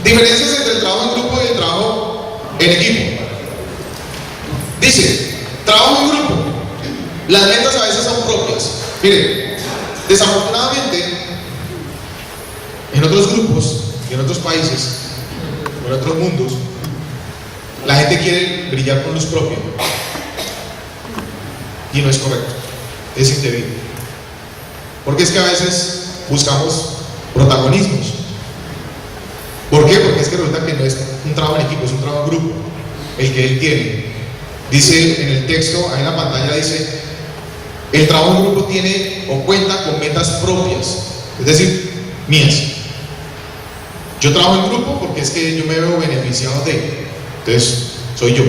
Diferencias entre el trabajo en grupo y el trabajo en equipo. Dice, trabajo en grupo. Las metas a veces son propias. Miren, desafortunadamente, en otros grupos, y en otros países, en otros mundos, la gente quiere brillar con luz propia. Y no es correcto, es indebido. Porque es que a veces buscamos protagonismos. ¿Por qué? Porque es que resulta que no es un trabajo en equipo, es un trabajo en grupo, el que él tiene. Dice en el texto, ahí en la pantalla dice, el trabajo en grupo tiene o cuenta con metas propias, es decir, mías. Yo trabajo en grupo porque es que yo me veo beneficiado de, entonces soy yo.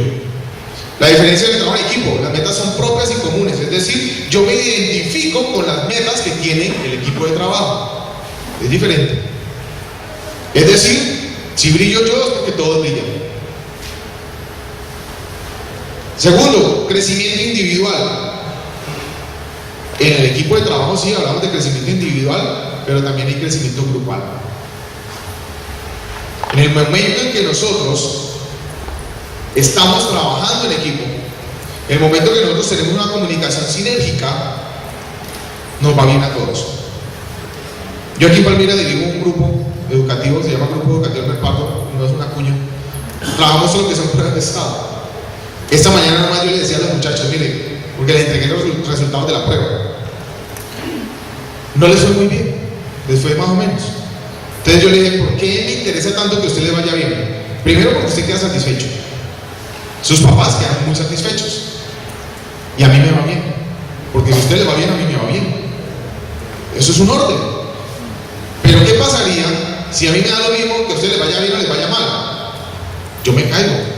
La diferencia del trabajo en equipo, las metas son propias y comunes, es decir, yo me identifico con las metas que tiene el equipo de trabajo. Es diferente. Es decir, si brillo yo es porque todos brillan. Segundo, crecimiento individual. En el equipo de trabajo sí hablamos de crecimiento individual, pero también hay crecimiento grupal. En el momento en que nosotros estamos trabajando en equipo, en el momento que nosotros tenemos una comunicación sinérgica, nos va bien a todos. Yo aquí en Palmira dirijo un grupo educativo, se llama Grupo Educativo Merpato, no es una cuña. Trabajamos solo que son pruebas de estado. Esta mañana nomás yo le decía a los muchachos, miren, porque les entregué los resultados de la prueba. No les fue muy bien, les fue más o menos. Entonces yo le dije, ¿por qué me interesa tanto que a usted le vaya bien? Primero porque usted queda satisfecho. Sus papás quedan muy satisfechos. Y a mí me va bien. Porque si a usted le va bien, a mí me va bien. Eso es un orden. Pero ¿qué pasaría si a mí me da lo mismo que a usted le vaya bien o le vaya mal? Yo me caigo.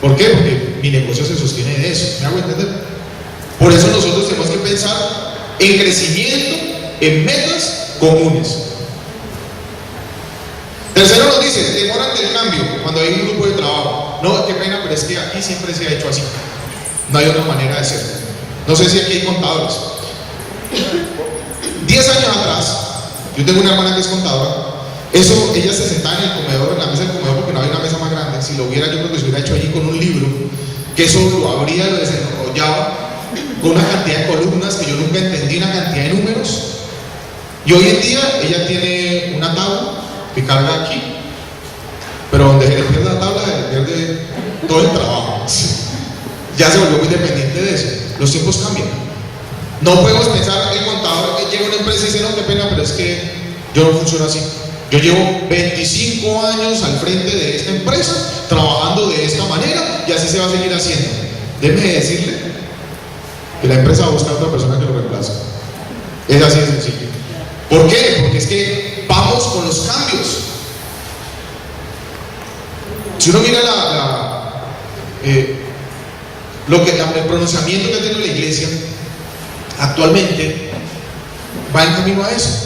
¿Por qué? Porque mi negocio se sostiene de eso. ¿Me hago entender? Por eso nosotros tenemos que pensar en crecimiento, en metas comunes. Tercero nos dice, temor ante el cambio cuando hay un grupo de trabajo. No, qué pena, pero es que aquí siempre se ha hecho así. No hay otra manera de ser. No sé si aquí hay contadores. 10 años atrás, yo tengo una hermana que es contadora. Eso, ella se sentaba en el comedor, en la mesa del comedor, porque no había una mesa más grande. Si lo hubiera, yo creo que se hubiera hecho allí con un libro, que eso lo abría y lo desenrollaba con una cantidad de columnas que yo nunca entendí, una cantidad de números. Y hoy en día ella tiene una tabla que carga aquí, pero donde se le pierde la tabla, se le pierde todo el trabajo. Ya se volvió muy dependiente de eso. Los tiempos cambian. No podemos pensar el contador que llega a una empresa y dice, no, qué pena, pero es que yo no funciono así. Yo llevo 25 años al frente de esta empresa, trabajando de esta manera, y así se va a seguir haciendo. Déjeme decirle que la empresa va a buscar a otra persona que lo reemplace. Es así de sencillo. ¿Por qué? Porque es que vamos con los cambios. Si uno mira el pronunciamiento que ha tenido la iglesia actualmente, va en camino a eso.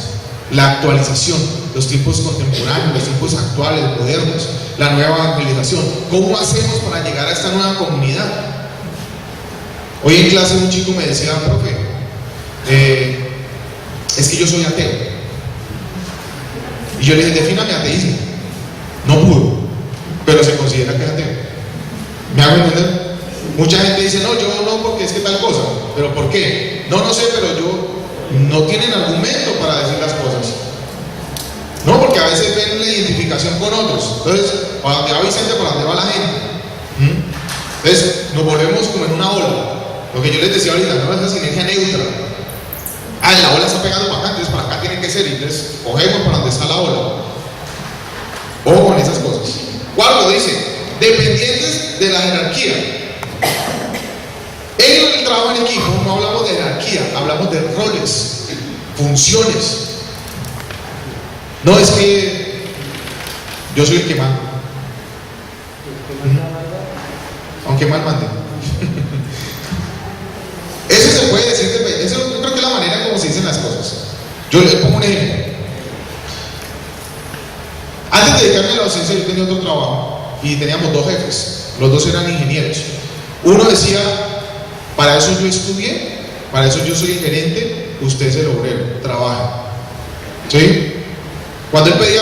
La actualización, los tiempos contemporáneos, los tiempos actuales, modernos, la nueva evangelización. ¿Cómo hacemos para llegar a esta nueva comunidad? Hoy en clase un chico me decía, profe, es que yo soy ateo. Y yo le dije, defíname ateísmo. No pudo, pero se considera que es ateo. ¿Me hago entender? Mucha gente dice, no, yo no, porque es que tal cosa. ¿Pero por qué? No sé, pero yo... No tienen argumento para decir las cosas. No, porque a veces ven la identificación con otros. Entonces, para dónde va Vicente, para dónde va la gente. Entonces, nos volvemos como en una ola. Lo que yo les decía ahorita, no es esa sinergia neutra. La ola está pegando para acá, entonces para acá tiene que ser. Y entonces, cogemos para donde está la ola. Ojo con esas cosas. Cuarto dice, dependientes de la jerarquía. En el trabajo en equipo no hablamos de jerarquía, hablamos de roles, funciones. No es que yo soy el que manda, aunque mal mande. Eso se puede decir, eso yo creo que es la manera como se dicen las cosas. Yo le pongo un ejemplo. Antes de dedicarme a la docencia, yo tenía otro trabajo y teníamos 2 jefes. Los 2 eran ingenieros. Uno decía, para eso yo estudié, para eso yo soy el gerente, usted es el obrero, trabaja. ¿Sí? Cuando él pedía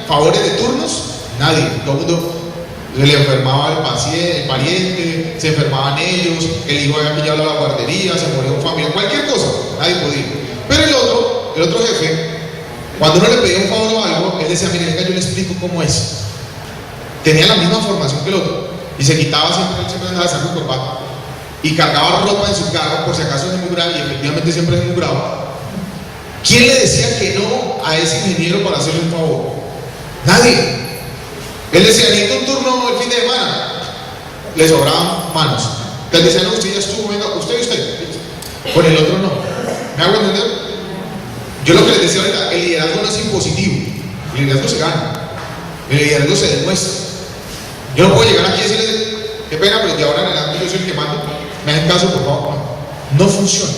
favores de turnos, nadie, todo el mundo se le enfermaba el pariente, se enfermaban ellos, el hijo había pillado a la guardería, se moría un familiar, cualquier cosa, nadie podía. Pero el otro jefe, cuando uno le pedía un favor o algo, él decía, mire, venga, yo le explico cómo es. Tenía la misma formación que el otro, y se quitaba siempre, él siempre andaba sacando corbata. Y cargaba ropa en su carro por si acaso se muguraba, y efectivamente siempre se muguraba. ¿Quién le decía que no a ese ingeniero para hacerle un favor? Nadie. Él decía, necesito un turno el fin de semana. Le sobraban manos. Entonces decían, no, usted ya estuvo, venga, usted y usted. Con el otro no. ¿Me hago entender? Yo lo que les decía ahorita, el liderazgo no es impositivo. El liderazgo se gana. El liderazgo se demuestra. Yo no puedo llegar aquí y decirles, qué pena, pero de ahora en adelante yo soy el que mando. Me hacen caso, por favor. No funciona.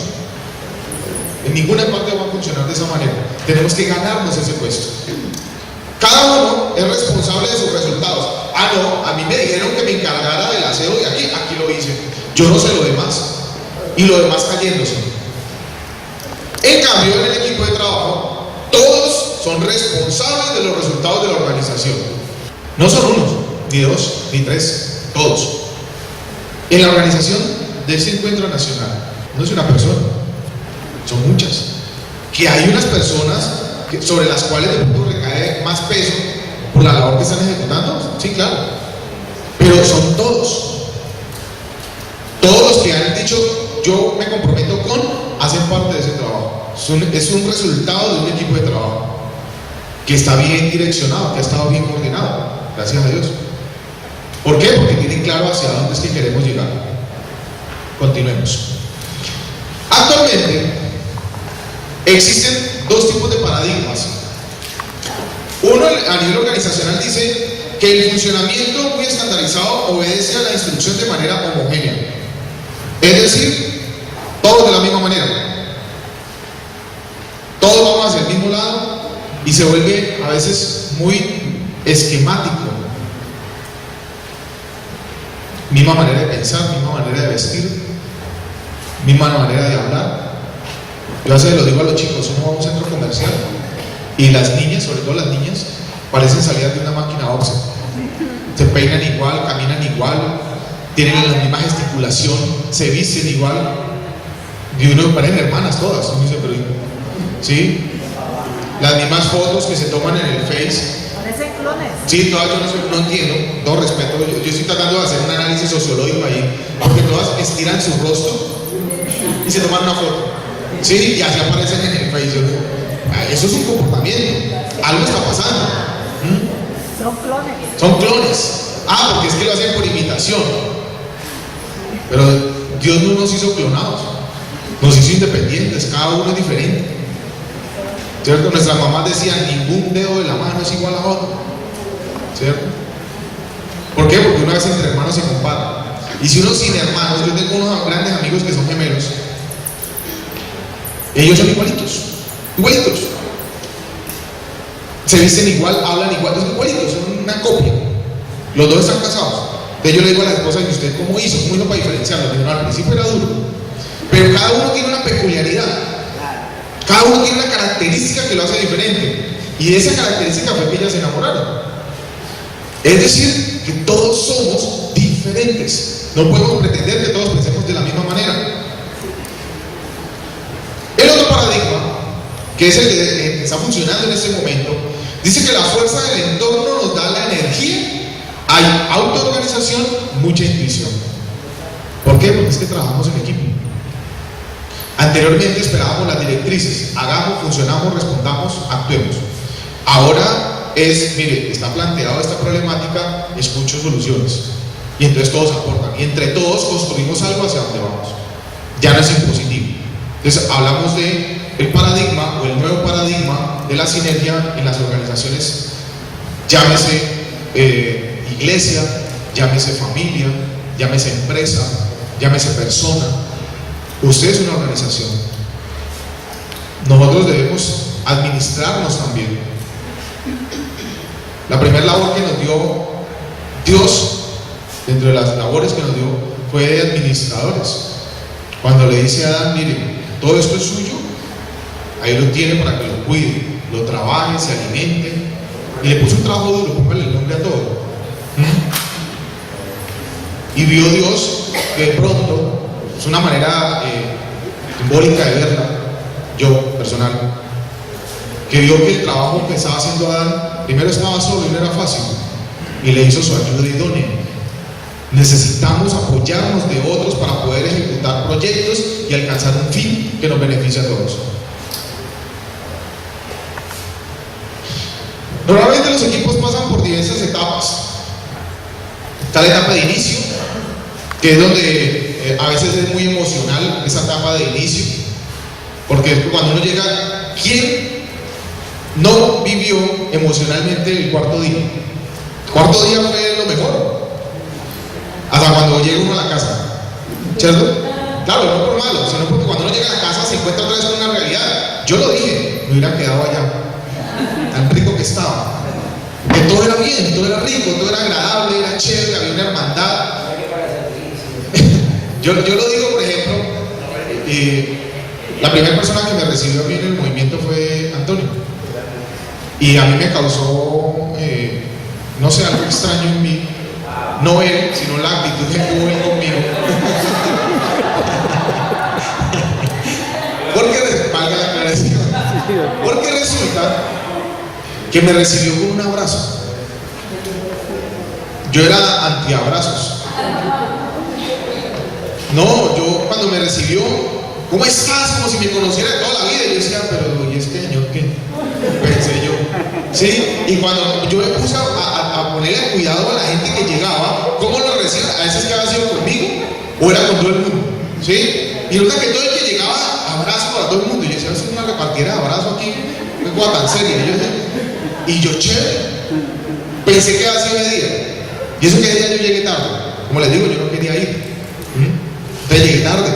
En ninguna parte va a funcionar de esa manera. Tenemos que ganarnos ese puesto. Cada uno es responsable de sus resultados. Ah, no, a mí me dijeron que me encargara del aseo de aquí, aquí lo hice. Yo no sé lo demás. Y lo demás cayéndose. En cambio, en el equipo de trabajo, todos son responsables de los resultados de la organización. No son unos, ni dos, ni tres, todos. En la organización de ese encuentro nacional, no es una persona, son muchas. Que hay unas personas sobre las cuales de pronto recae más peso por la labor que están ejecutando, sí, claro. Pero son todos. Todos los que han dicho, yo me comprometo con, hacen parte de ese trabajo. Es un resultado de un equipo de trabajo que está bien direccionado, que ha estado bien coordinado, gracias a Dios. ¿Por qué? Porque tienen claro hacia dónde es que queremos llegar. Continuemos. Actualmente existen dos tipos de paradigmas. Uno a nivel organizacional dice que el funcionamiento muy estandarizado obedece a la instrucción de manera homogénea. Es decir, todos de la misma manera. Todos vamos hacia el mismo lado y se vuelve a veces muy esquemático. Misma manera de pensar, misma manera de vestir, misma manera de hablar. Yo a veces lo digo a los chicos, uno va a un centro comercial y las niñas, sobre todo las niñas, parecen salir de una máquina óptica. Se peinan igual, caminan igual, tienen la misma gesticulación, se visten igual. Y uno parecen hermanas todas, uno dice, pero ¿sí? Las mismas fotos que se toman en el Face. Parecen clones. Sí, todas yo no entiendo, todo respeto. Yo estoy tratando de hacer un análisis sociológico ahí, porque todas estiran su rostro y se toman una foto. Sí, y así aparecen en el Face. Eso es un comportamiento. Algo está pasando. Son clones. Son clones. Ah, porque es que lo hacen por imitación. Pero Dios no nos hizo clonados. Nos hizo independientes, cada uno es diferente. ¿Cierto? Nuestras mamás decían, ningún dedo de la mano es igual a otro. ¿Cierto? ¿Por qué? Porque una vez entre hermanos se compara. Y si uno sin hermanos, yo tengo unos grandes amigos que son gemelos. Ellos son igualitos. Igualitos. Se visten igual, hablan igual, son igualitos, son una copia. Los dos están casados. Entonces yo le digo a la esposa, ¿y usted cómo hizo? ¿Cómo hizo para diferenciarlos? Digo, no, al principio era duro. Pero cada uno tiene una peculiaridad. Cada uno tiene una característica que lo hace diferente. Y de esa característica fue que ellas se enamoraron. Es decir, que todos somos diferentes. No podemos pretender que todos pensemos de la misma manera. El otro paradigma, que es el que está funcionando en este momento, dice que la fuerza del entorno nos da la energía. Hay autoorganización, mucha intuición. ¿Por qué? Porque es que trabajamos en equipo. Anteriormente esperábamos las directrices, hagamos, funcionamos, respondamos, actuemos. Ahora es, mire, está planteada esta problemática, escucho soluciones. Y entonces todos aportan. Y entre todos construimos algo hacia donde vamos. Ya no es impositivo. Entonces hablamos de el paradigma o el nuevo paradigma de la sinergia en las organizaciones. Llámese iglesia, llámese familia, llámese empresa, llámese persona. Usted es una organización. Nosotros debemos administrarnos también. La primera labor que nos dio Dios, dentro de las labores que nos dio, fue de administradores. Cuando le dice a Adán, mire, todo esto es suyo, ahí lo tiene para que lo cuide, lo trabaje, se alimente, y le puso un trabajo duro, póngale el nombre a todo. Y vio Dios que de pronto, es una manera simbólica de verla, yo personal, que vio que el trabajo que estaba haciendo Adán, primero estaba solo y no era fácil, y le hizo su ayuda idónea. Necesitamos apoyarnos de otros para poder ejecutar proyectos y alcanzar un fin que nos beneficie a todos. Normalmente los equipos pasan por diversas etapas. Está la etapa de inicio, que es donde a veces es muy emocional esa etapa de inicio, porque cuando uno llega, ¿quién no vivió emocionalmente el cuarto día? El cuarto día fue lo mejor, hasta cuando llega uno a la casa, ¿cierto? Claro, no por malo, sino porque cuando uno llega a la casa se encuentra otra vez con una realidad. Yo lo dije, me hubiera quedado allá, tan rico que estaba. Que todo era bien, todo era rico, todo era agradable, era chévere, había una hermandad. yo lo digo, por ejemplo, la primera persona que me recibió a mí en el movimiento fue Antonio. Y a mí me causó, no sé, algo extraño en mí. No él, sino la actitud que tuvo él conmigo. Porque, valga la aclaración, porque resulta que me recibió con un abrazo. Yo era antiabrazos. No, yo cuando me recibió, ¿cómo estás? Como si me conociera de toda la vida. Y yo decía, pero ¿y este señor qué? Pensé yo. ¿Sí? Y cuando yo me puse a ponerle cuidado a la gente que llegaba, ¿cómo lo reciben? A veces que había sido conmigo o era con todo el mundo. ¿Sí? Y resulta que todo el que llegaba, abrazo para todo el mundo. Y yo decía, es una repartiera de abrazo aquí, qué cosa tan seria. Y yo, chévere, pensé que había sido de día. Y eso que día yo llegué tarde. Como les digo, yo no quería ir. Entonces llegué tarde.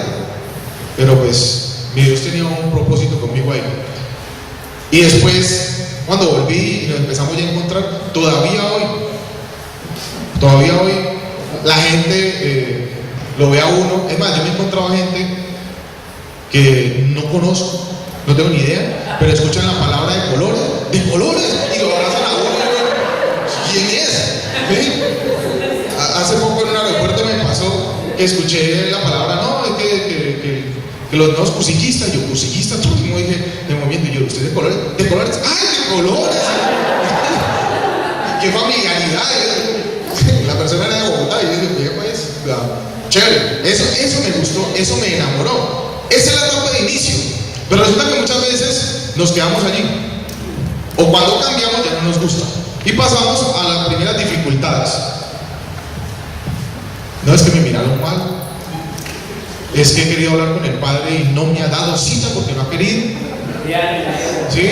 Pero pues, mi Dios tenía un propósito conmigo ahí. Y después, cuando volví y nos empezamos ya a encontrar, todavía hoy, la gente lo ve a uno. Es más, yo me he encontrado gente que no conozco, no tengo ni idea, pero escuchan la palabra de colores, y lo abrazan a uno. ¿Quién es? ¿Sí? Hace poco en un aeropuerto me pasó que escuché la palabra, no, es que los nuevos cusillistas, yo cusilista, todo el mundo dije de movimiento, y yo, ¿usted de colores? ¿De colores? ¡Ay, de colores! ¡Qué familiaridad! La persona era de Bogotá, y yo dije, pues, chévere, eso me gustó, eso me enamoró. Esa es la etapa de inicio, pero resulta que muchas veces nos quedamos allí, o cuando cambiamos ya no nos gusta, y pasamos a las primeras dificultades. No es que me miraron mal, es que he querido hablar con el Padre y no me ha dado cita porque no ha querido. ¿Sí?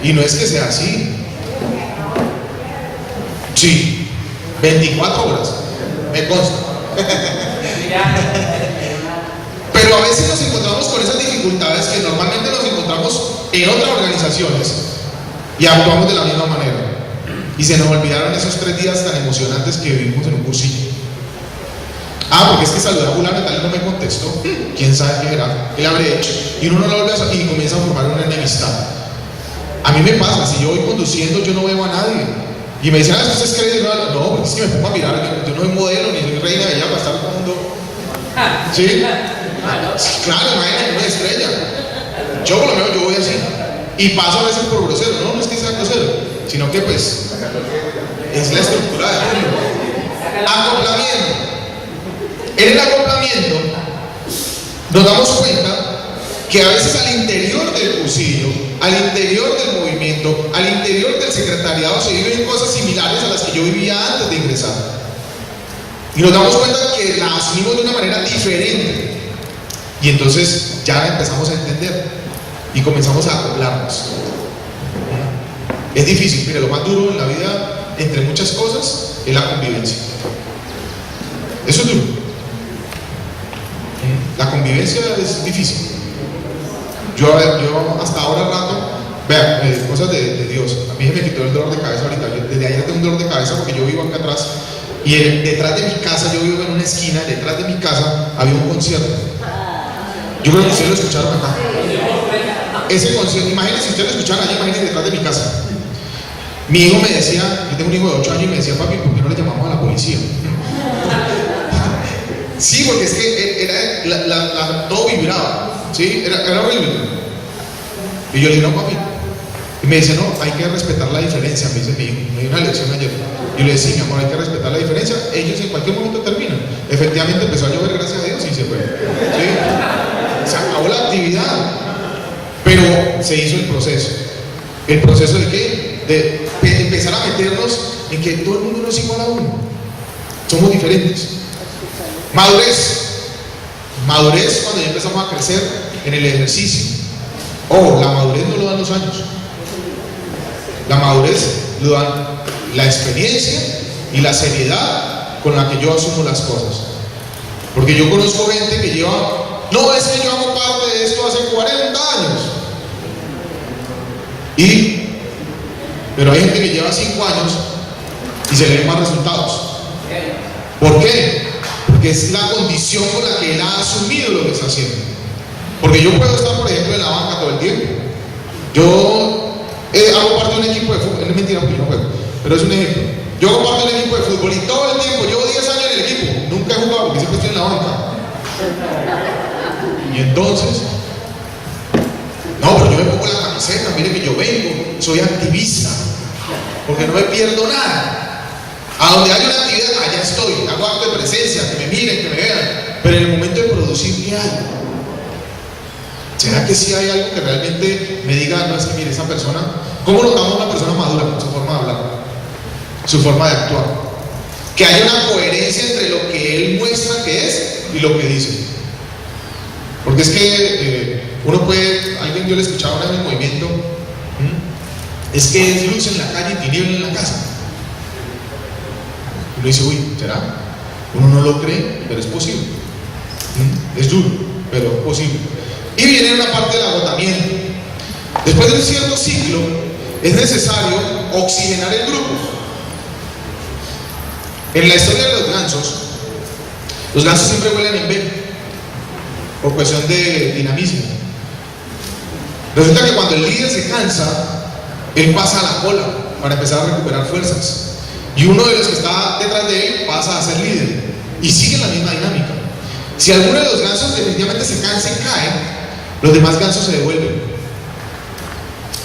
Y no es que sea así. Sí, 24 horas, me consta. Pero a veces nos encontramos con esas dificultades que normalmente nos encontramos en otras organizaciones y actuamos de la misma manera. Y se nos olvidaron esos 3 días tan emocionantes que vivimos en un cursillo. Porque es que saludé a fulano y tal y no me contestó. ¿Quién sabe qué era? ¿Qué le habré hecho? Y uno no lo vuelve a hacer y comienza a formar una enemistad. A mí me pasa, si yo voy conduciendo yo no veo a nadie. Y me dicen, ¿ustedes creen? No, porque es que me pongo a mirar, yo no soy modelo ni soy reina de ella para estar jugando. ¿Sí? Claro, imagínate una estrella. Yo por lo menos yo voy así. Y paso a veces por grosero. No es que sea grosero, sino que pues es la estructura del mundo. Acoplamiento. En el acoplamiento nos damos cuenta que a veces al interior del cursillo, al interior del movimiento, al interior del secretariado se viven cosas similares a las que yo vivía antes de ingresar. Y nos damos cuenta que la asumimos de una manera diferente. Y entonces ya empezamos a entender y comenzamos a acoplarnos. Es difícil, mire, lo más duro en la vida, entre muchas cosas, es la convivencia. Eso es duro. La convivencia es difícil. Yo hasta ahora rato, vean, cosas de Dios. A mí se me quitó el dolor de cabeza ahorita. Desde ayer tengo un dolor de cabeza porque yo vivo acá atrás. Y detrás de mi casa, yo vivo en una esquina, detrás de mi casa había un concierto. Yo creo que ustedes lo escucharon acá. Ese concierto, imagínense si ustedes lo escucharon allá, imagínense detrás de mi casa. Mi hijo me decía, yo tengo un hijo de 8 años y me decía, papi, ¿por qué no le llamamos a la policía? Sí, porque es que era, todo vibraba, ¿sí? Era horrible. Y yo le digo, no, papi. Y me dice, no, hay que respetar la diferencia, me dice mi hijo. Me dio una lección ayer. Yo le decía, sí, mi amor, hay que respetar la diferencia. Ellos en cualquier momento terminan. Efectivamente empezó a llover, gracias a Dios, y se fue. ¿Sí? Se acabó la actividad. Pero se hizo el proceso. ¿El proceso de qué? De empezar a meternos en que todo el mundo no es igual a uno. Somos diferentes. Madurez. Madurez cuando ya empezamos a crecer en el ejercicio. La madurez no lo dan los años. La madurez lo dan la experiencia y la seriedad con la que yo asumo las cosas. Porque yo conozco gente que lleva, no, es que yo hago parte de esto hace 40 años. Pero hay gente que lleva 5 años y se le ven más resultados. ¿Por qué? Porque es la condición con la que él ha asumido lo que está haciendo. Porque yo puedo estar, por ejemplo, en la banca todo el tiempo. Yo hago parte de un equipo de fútbol, es mentira porque yo no juego, pero es un ejemplo. Yo hago parte de un equipo de fútbol y todo el tiempo, llevo 10 años en el equipo, nunca he jugado porque siempre estoy en la banca. Y entonces, no, pero yo me pongo la camiseta, mire que yo vengo, soy activista, porque no me pierdo nada. A donde hay una actividad, allá estoy, hago acto de presencia, que me miren, que me vean, pero en el momento de producir mi algo. ¿Será que sí hay algo que realmente me diga, no, es que mire, esa persona, ¿cómo notamos una persona madura? Con su forma de hablar, su forma de actuar. Que haya una coherencia entre lo que él muestra que es y lo que dice. Porque es que uno puede, alguien yo le escuchaba una vez en el movimiento, es que es luz en la calle y tiniebla en la casa. Y uno dice, uy, ¿será? Uno no lo cree, pero es posible. Es duro, pero es posible. Y viene una parte del agotamiento. Después de un cierto ciclo, es necesario oxigenar el grupo. En la historia de los gansos siempre vuelan en B, por cuestión de dinamismo. Resulta que cuando el líder se cansa, él pasa a la cola para empezar a recuperar fuerzas. Y uno de los que está detrás de él pasa a ser líder. Y sigue la misma dinámica. Si alguno de los gansos definitivamente se cansa y cae, los demás gansos se devuelven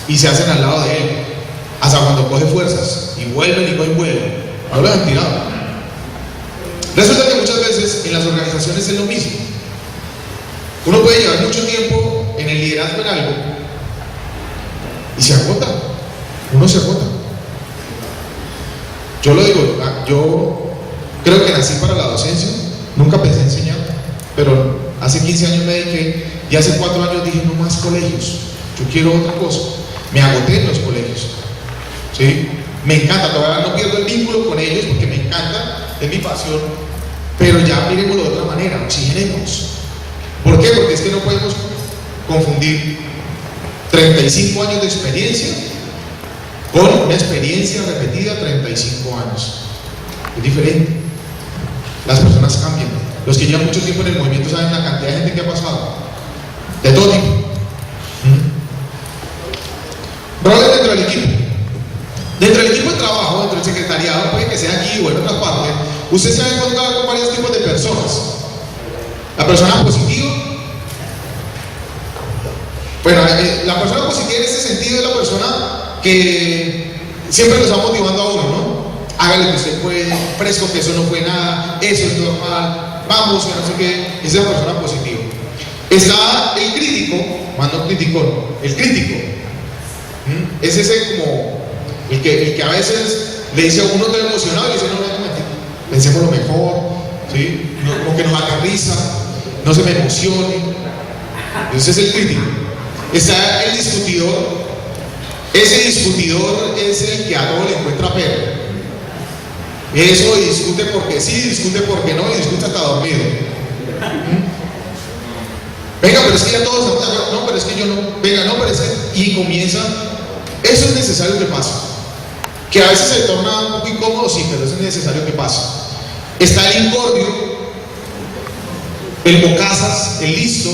y se hacen al lado de él hasta cuando coge fuerzas y vuelven y cogen vuelo. No lo han tirado. Resulta que muchas veces en las organizaciones es lo mismo. Uno puede llevar mucho tiempo en el liderazgo en algo y se agota. Uno se agota. Yo lo digo, yo creo que nací para la docencia, nunca pensé enseñar, pero hace 15 años me dediqué. Y hace 4 años dije, no más colegios, yo quiero otra cosa. Me agoté en los colegios, ¿sí? Me encanta, todavía no pierdo el vínculo con ellos porque me encanta, es mi pasión, pero ya miremoslo de otra manera, oxigenemos. ¿Por qué? Porque es que no podemos confundir 35 años de experiencia con una experiencia repetida 35 años. Es diferente. Las personas cambian. Los que llevan mucho tiempo en el movimiento saben la cantidad de gente que ha pasado. De todo tipo. Roles dentro del equipo. Dentro del equipo de trabajo, dentro del secretariado, puede que sea aquí o en otras partes, usted se va a encontrar con varios tipos de personas. La persona positiva. Bueno, la persona positiva en ese sentido es la persona que siempre nos va motivando a uno, ¿no? Hágale que usted puede, fresco que eso no fue nada, eso es normal, vamos, que no sé qué. Esa es la persona positiva. Está el crítico, más no criticón, el crítico. Es ese como el que a veces le dice a uno todo emocionado y le dice, no, pensemos lo mejor, ¿sí? Como que nos aterriza, no se me emocione. Ese es el crítico. Está el discutidor. Ese discutidor es el que a todo le encuentra pero. Eso discute porque sí, discute porque no, y discute hasta dormido. Venga, pero es que ya todos estamos de acuerdo. No, pero es que yo no. Venga, no, pero es que. Y comienza. Eso es necesario que pase. Que a veces se torna un poco incómodo, sí, pero eso es necesario que pase. Está el incordio, el bocazas, el listo,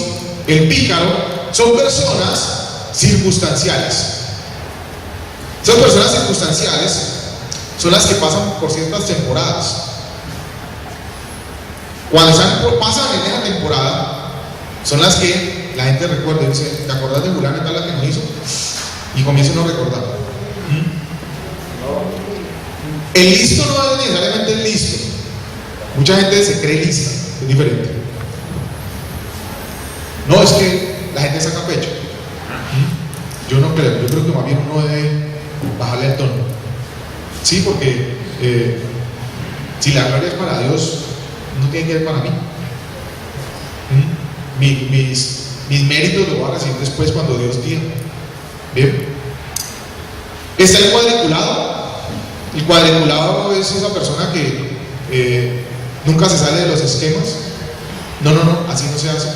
el pícaro. Son personas circunstanciales. Esas personas circunstanciales son las que pasan por ciertas temporadas. Cuando pasan en esa temporada, son las que la gente recuerda y dice, ¿te acordás de fulano y tal la que nos hizo? Y comienza a no recordar. El listo no es necesariamente el listo. Mucha gente se cree lista, es diferente. No, es que la gente saca pecho. yo no creo, yo creo que más bien uno debe bajarle el tono. Sí, porque si la gloria es para Dios, no tiene que ver para mí. Mis méritos los voy a recibir después cuando Dios diga. Bien. Está el cuadriculado. El cuadriculado es esa persona que nunca se sale de los esquemas. No, así no se hace.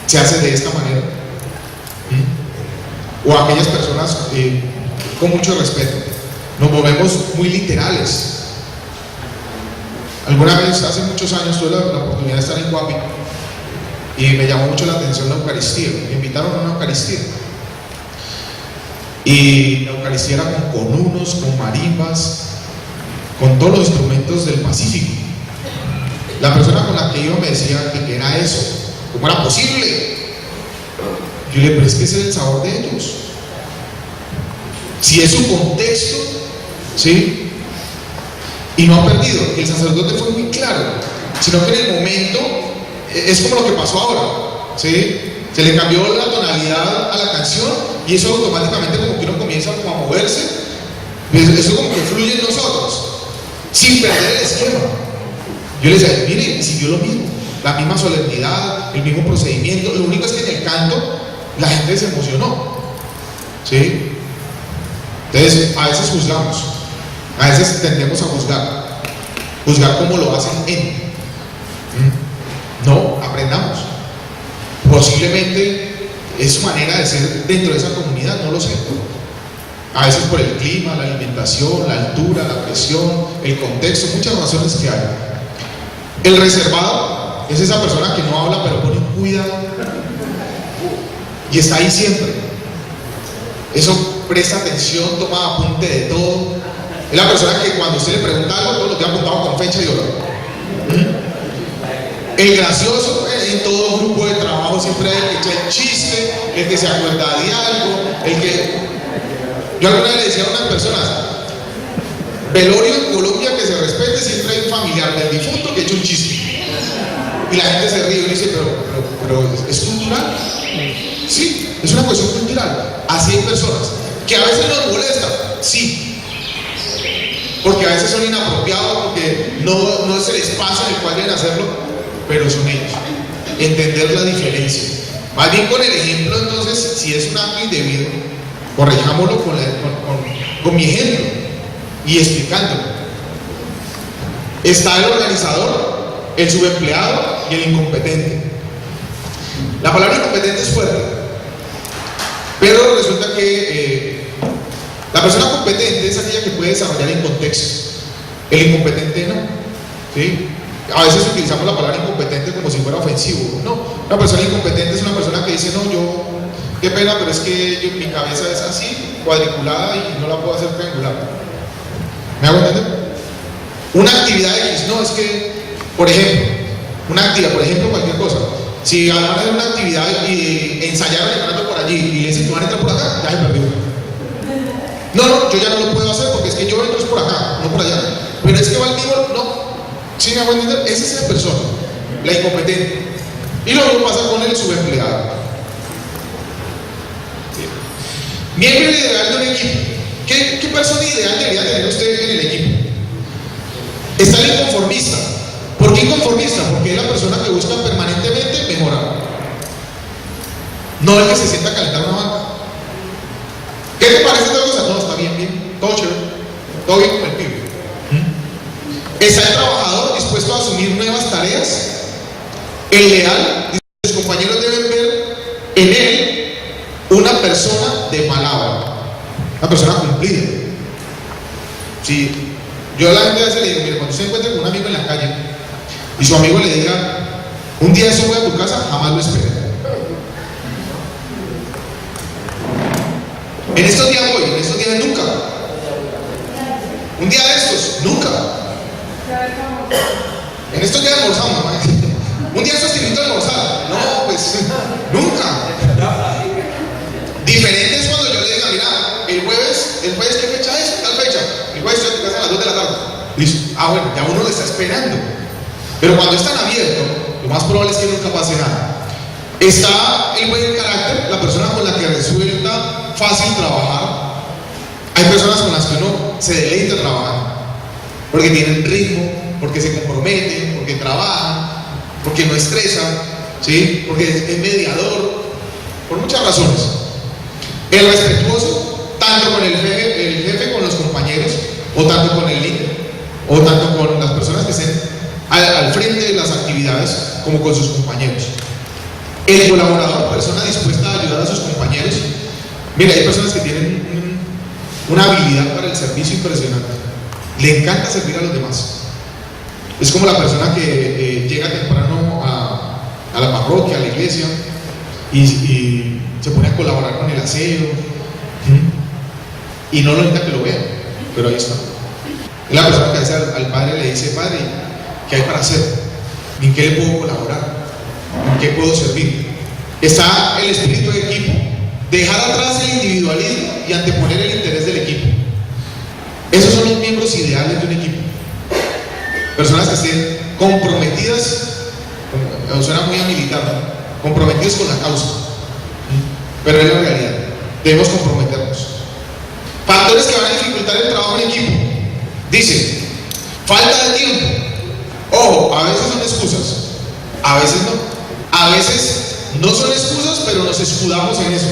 Se hace de esta manera. O aquellas personas con mucho respeto. Nos movemos muy literales. Alguna vez, hace muchos años, tuve la oportunidad de estar en Guapi y me llamó mucho la atención la Eucaristía. Me invitaron a una Eucaristía. Y la Eucaristía era con conunos, con marimbas, con todos los instrumentos del Pacífico. La persona con la que iba me decía que era eso. ¿Cómo era posible? Yo le dije, pero es que ese es el sabor de ellos. Si es su contexto, ¿sí? Y no ha perdido. El sacerdote fue muy claro, sino que en el momento es como lo que pasó ahora, ¿sí? Se le cambió la tonalidad a la canción y eso automáticamente como que uno comienza como a moverse. Eso como que fluye en nosotros, sin perder el esquema. Yo les decía, mire, siguió lo mismo, la misma solemnidad, el mismo procedimiento. Lo único es que en el canto la gente se emocionó, ¿sí? Entonces, a veces juzgamos, a veces tendemos a juzgar como lo hacen en. No, aprendamos. Posiblemente es su manera de ser dentro de esa comunidad, no lo sé. A veces por el clima, la alimentación, la altura, la presión, el contexto, muchas razones que hay. El reservado es esa persona que no habla pero pone cuidado y está ahí siempre. Eso presta atención, toma apunte de todo. Es la persona que cuando usted le pregunta algo, todo lo tiene apuntado con fecha y hora. El gracioso, en todo grupo de trabajo siempre hay el que echa el chiste, el que se acuerda de algo, el que... Yo alguna vez le decía a unas personas, velorio en Colombia que se respete, siempre hay un familiar del difunto que echa un chiste. Y la gente se ríe y dice, pero ¿es cultural? Sí, es una cuestión cultural. Así hay personas que a veces nos molestan, sí, porque a veces son inapropiados, porque no es el espacio en el cual deben hacerlo, pero son ellos. Entender la diferencia. Más bien con el ejemplo, entonces, si es un acto indebido, corrijámoslo con mi ejemplo y explicándolo. Está el organizador, el subempleado y el incompetente. La palabra incompetente es fuerte, pero resulta que la persona competente es aquella que puede desarrollar en contexto. El incompetente no, ¿sí? A veces utilizamos la palabra incompetente como si fuera ofensivo. No, una persona incompetente es una persona que dice, no, yo, qué pena, pero es que mi cabeza es así, cuadriculada y no la puedo hacer triangular. ¿Me hago entender? Una actividad X, no, es que, por ejemplo, una actividad, por ejemplo, cualquier cosa. Si van a hacer una actividad y ensayaron entrando por allí y le dicen que van a entrar por acá, ya se perdió. No, yo ya no lo puedo hacer porque es que yo entro es por acá, no por allá. Pero es que va el mismo, no. ¿Sí me hago entender? Esa es la persona, la incompetente. Y lo mismo pasa con el subempleado. Miembro ideal de un equipo. ¿Qué persona ideal debería tener usted en el equipo? Está el inconformista. ¿Por qué inconformista? Porque es la persona que busca permanentemente mejorar. No el que se sienta a calentar una banca. ¿Qué te parece esta cosa? No, está bien, todo chévere, todo bien con el pibe. Está el trabajador dispuesto a asumir nuevas tareas. El leal, sus compañeros deben ver en él una persona de palabra, una persona cumplida. Si yo a la gente a veces le digo, mire, cuando usted encuentre con un amigo en la calle y su amigo le diga, un día eso voy a tu casa, jamás lo espere. En estos días voy, en estos días nunca. Un día de estos, nunca. En estos días almorzamos, ¿no? Un día estos te invito a almorzar. No, pues nunca. Diferente es cuando yo le diga, mira, el jueves, ¿qué fecha es? Tal fecha. El jueves estoy en tu casa a las 2 de la tarde. Listo. Ah, bueno, ya uno lo está esperando. Pero cuando es tan abierto, lo más probable es que nunca pase nada. Está el buen carácter, la persona con la que resulta fácil trabajar. Hay personas con las que uno se deleita trabajando, porque tienen ritmo, porque se comprometen, porque trabajan, porque no estresan, ¿sí? Porque es mediador, por muchas razones. El respetuoso, tanto con el jefe con los compañeros, o tanto con el líder, o tanto con las personas que estén al frente de las actividades, como con sus compañeros. El colaborador, persona dispuesta a ayudar a sus compañeros. Mira, hay personas que tienen una habilidad para el servicio impresionante. Le encanta servir a los demás. Es como la persona que llega temprano a la parroquia, a la iglesia, y se pone a colaborar con el aseo, y no lo necesita que lo vean, pero ahí está. Es la persona que a veces al padre le dice: padre, ¿qué hay para hacer? ¿En qué le puedo colaborar? ¿En qué puedo servir? Está el espíritu de equipo, dejar atrás el individualismo y anteponer el interés del equipo. Esos son los miembros ideales de un equipo. Personas que estén comprometidas, suena muy a militar, ¿no? Comprometidos con la causa, pero es la realidad. Debemos comprometernos. Factores que van a dificultar el trabajo en equipo. Dice: falta de tiempo. Ojo, a veces son excusas, a veces no. A veces no son excusas, pero nos escudamos en eso.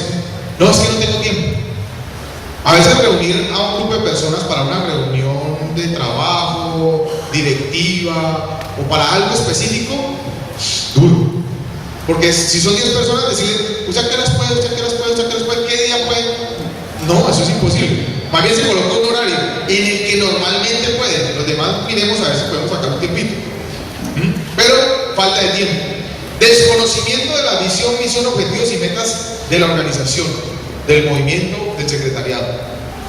No, es que no tengo tiempo. A veces reunir a un grupo de personas para una reunión de trabajo, directiva o para algo específico, duro. Porque si son 10 personas, decirle: ¿usted a qué horas puede? ¿Usted a qué horas puede? ¿Usted a qué horas puede? ¿Qué día puede? No, eso es imposible. Más bien se coloca un horario en el que normalmente pueden. Los demás miremos a ver si podemos sacar un tiempito. Pero falta de tiempo. Desconocimiento de la visión, misión, objetivos y metas de la organización, del movimiento, del secretariado.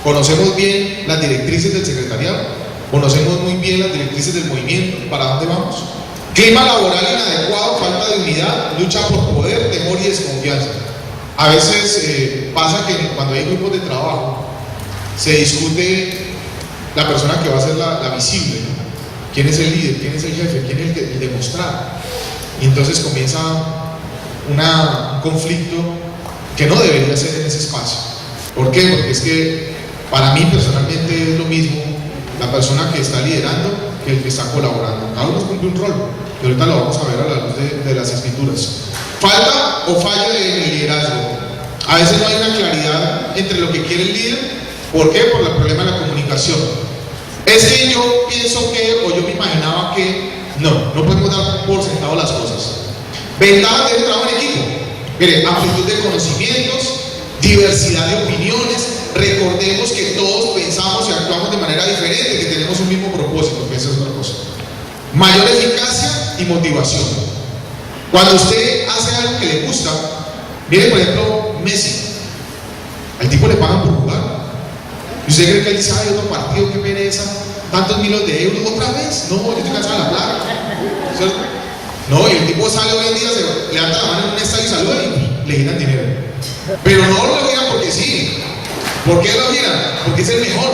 Conocemos bien las directrices del secretariado, conocemos muy bien las directrices del movimiento, para dónde vamos. Clima laboral inadecuado, falta de unidad, lucha por poder, temor y desconfianza. A veces pasa que cuando hay grupos de trabajo se discute la persona que va a ser la visible, ¿no? ¿Quién es el líder? ¿Quién es el jefe? ¿Quién es el demostrar? Y entonces comienza un conflicto que no debería ser en ese espacio. ¿Por qué? Porque es que para mí personalmente es lo mismo la persona que está liderando que el que está colaborando. Cada uno cumple un rol, y ahorita lo vamos a ver a la luz de las escrituras. Falta o fallo de liderazgo. A veces no hay una claridad entre lo que quiere el líder. ¿Por qué? Por el problema de la comunicación. Es que yo pienso que, o yo me imaginaba que, no podemos dar por sentado las cosas. Ventajas del trabajo en equipo. Mire, amplitud de conocimientos, diversidad de opiniones. Recordemos que todos pensamos y actuamos de manera diferente, que tenemos un mismo propósito, que esa es otra cosa. Mayor eficacia y motivación. Cuando usted hace algo que le gusta, mire por ejemplo Messi, al tipo le pagan por jugar. ¿Y usted cree que él dice: ay, otro partido, qué pereza, tantos miles de euros, otra vez? No, yo estoy cansado de la plata. No, y el tipo sale hoy en día, se levanta la mano en un estadio y saluda y le giran dinero. Pero no lo giran porque sí. ¿Por qué lo giran? Porque es el mejor.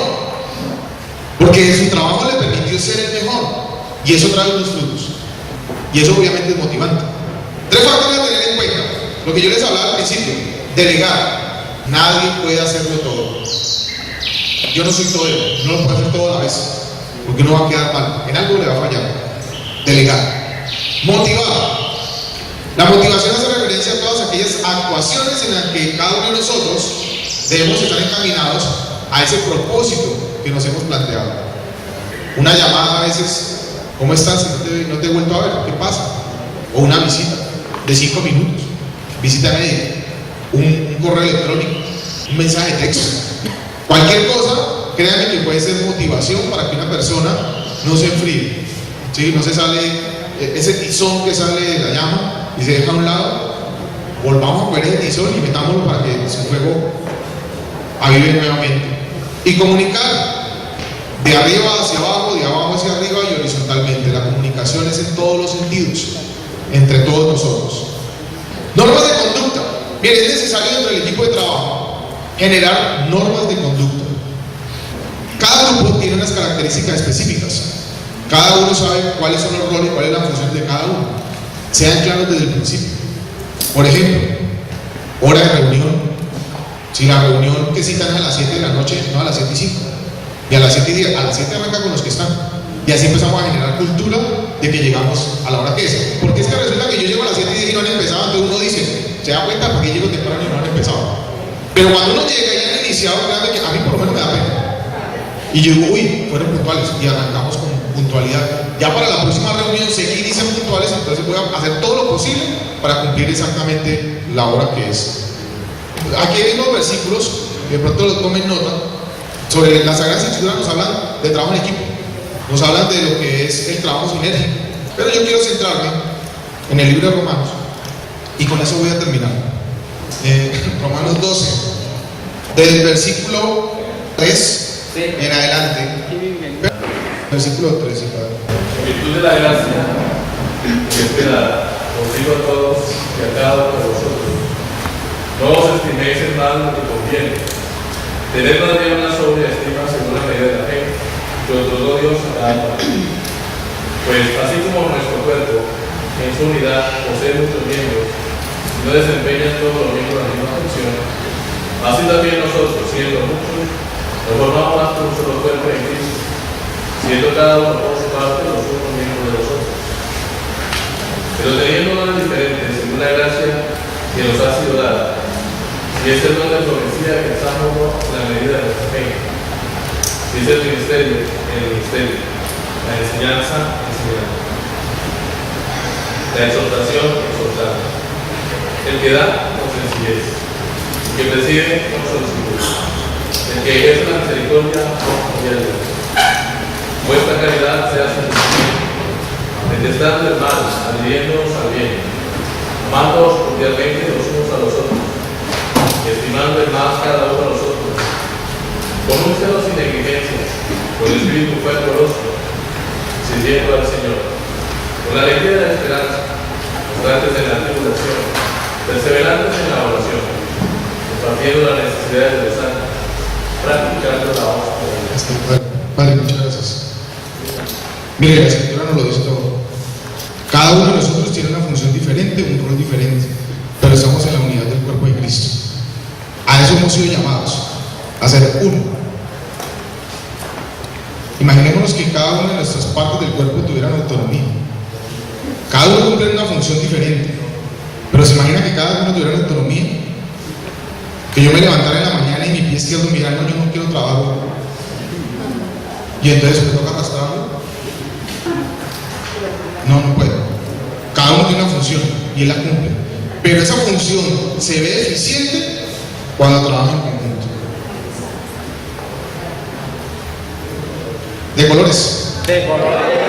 Porque su trabajo le permitió ser el mejor. Y eso trae unos frutos. Y eso obviamente es motivante. 3 factores a tener en cuenta. Lo que yo les hablaba al principio: delegar. Nadie puede hacerlo todo. Yo no soy todo, no lo puedo hacer todo a la vez, porque uno va a quedar mal, en algo le va a fallar. Delegar. Motivar. La motivación hace referencia a todas aquellas actuaciones en las que cada uno de nosotros debemos estar encaminados a ese propósito que nos hemos planteado. Una llamada a veces: ¿cómo estás? No te he vuelto a ver, ¿qué pasa? O una visita de 5 minutos, visita médica, un correo electrónico, un mensaje de texto. Cualquier cosa, créanme que puede ser motivación para que una persona no se enfríe, ¿sí? No se sale ese tizón que sale de la llama y se deja a un lado. Volvamos a coger ese tizón y metámoslo para que su fuego avive nuevamente. Y comunicar de arriba hacia abajo, de abajo hacia arriba y horizontalmente. La comunicación es en todos los sentidos, entre todos nosotros. Normas de conducta. Miren, es necesario dentro del equipo de trabajo generar normas de conducta. Cada grupo tiene unas características específicas. Cada uno sabe cuáles son los roles y cuál es la función de cada uno. Sean claros desde el principio. Por ejemplo, hora de reunión. Si la reunión que citan a las 7 de la noche, no a las 7 y 5, y a las 7 y 10, a las 7 arranca con los que están. Y así empezamos a generar cultura de que llegamos a la hora que es. Porque es que resulta que yo llego a las 7 y 10 y no han empezado, entonces uno dice, se da cuenta porque llego temprano y no han empezado. Pero cuando uno llega y han iniciado, créanme que a mí por lo menos me da pena. Y yo digo, uy, fueron puntuales, y arrancamos con puntualidad. Ya para la próxima reunión seguir y ser puntuales, entonces voy a hacer todo lo posible para cumplir exactamente la hora que es. Aquí hay unos versículos, de pronto los tomen nota, sobre las Sagradas Escrituras nos hablan de trabajo en equipo, nos hablan de lo que es el trabajo sinérgico. Pero yo quiero centrarme en el libro de Romanos, y con eso voy a terminar. Romanos 12, del versículo 3 en adelante. Versículo 13, Padre. En virtud de la gracia que es dada, os digo a todos y a cada uno de vosotros, no os estiméis en mal lo que conviene. Tened más bien una sobria estima según la medida de la fe que os dotó Dios a cada uno. Pues así como nuestro cuerpo, en su unidad, posee muchos miembros, y no desempeñan todos los miembros la misma función, así también nosotros, siendo muchos, nos formamos más por un solo cuerpo en Cristo, siendo cada uno por su parte los unos miembros de los otros. Pero teniendo dones diferentes, según la gracia que nos ha sido dada, y es el don de profecía que estamos en la medida de nuestra fe. Si es el ministerio, la enseñanza, la exhortación, exhortando. El que da, con sencillez. El que preside, con solicitud. El que ejerce la misericordia, con piedad. Vuestra caridad sea suficiente, detestando el mal, adhiriéndonos al bien, amándoos cordialmente los unos a los otros, estimando el más cada uno a los otros, con un celo sin negligencia, con el espíritu fervoroso, sirviendo al Señor, con la alegría de la esperanza, constantes en la tribulación, perseverantes en la oración, compartiendo las necesidades de los santos, practicando la obra. Padre, muchas gracias. Mire, la Escritura nos lo dice todo. Cada uno de nosotros tiene una función diferente, un rol diferente, pero estamos en la unidad del cuerpo de Cristo. A eso hemos sido llamados, a ser uno. Imaginémonos que cada una de nuestras partes del cuerpo tuvieran autonomía. Cada uno cumple una función diferente, pero se imagina que cada uno tuviera autonomía. Que yo me levantara en la mañana y mi pie izquierdo mirando, yo no quiero trabajar. Y entonces me toca arrastrarlo. No puedo. Cada uno tiene una función y él la cumple. Pero esa función se ve eficiente cuando trabaja en conjunto. ¿De colores? De colores.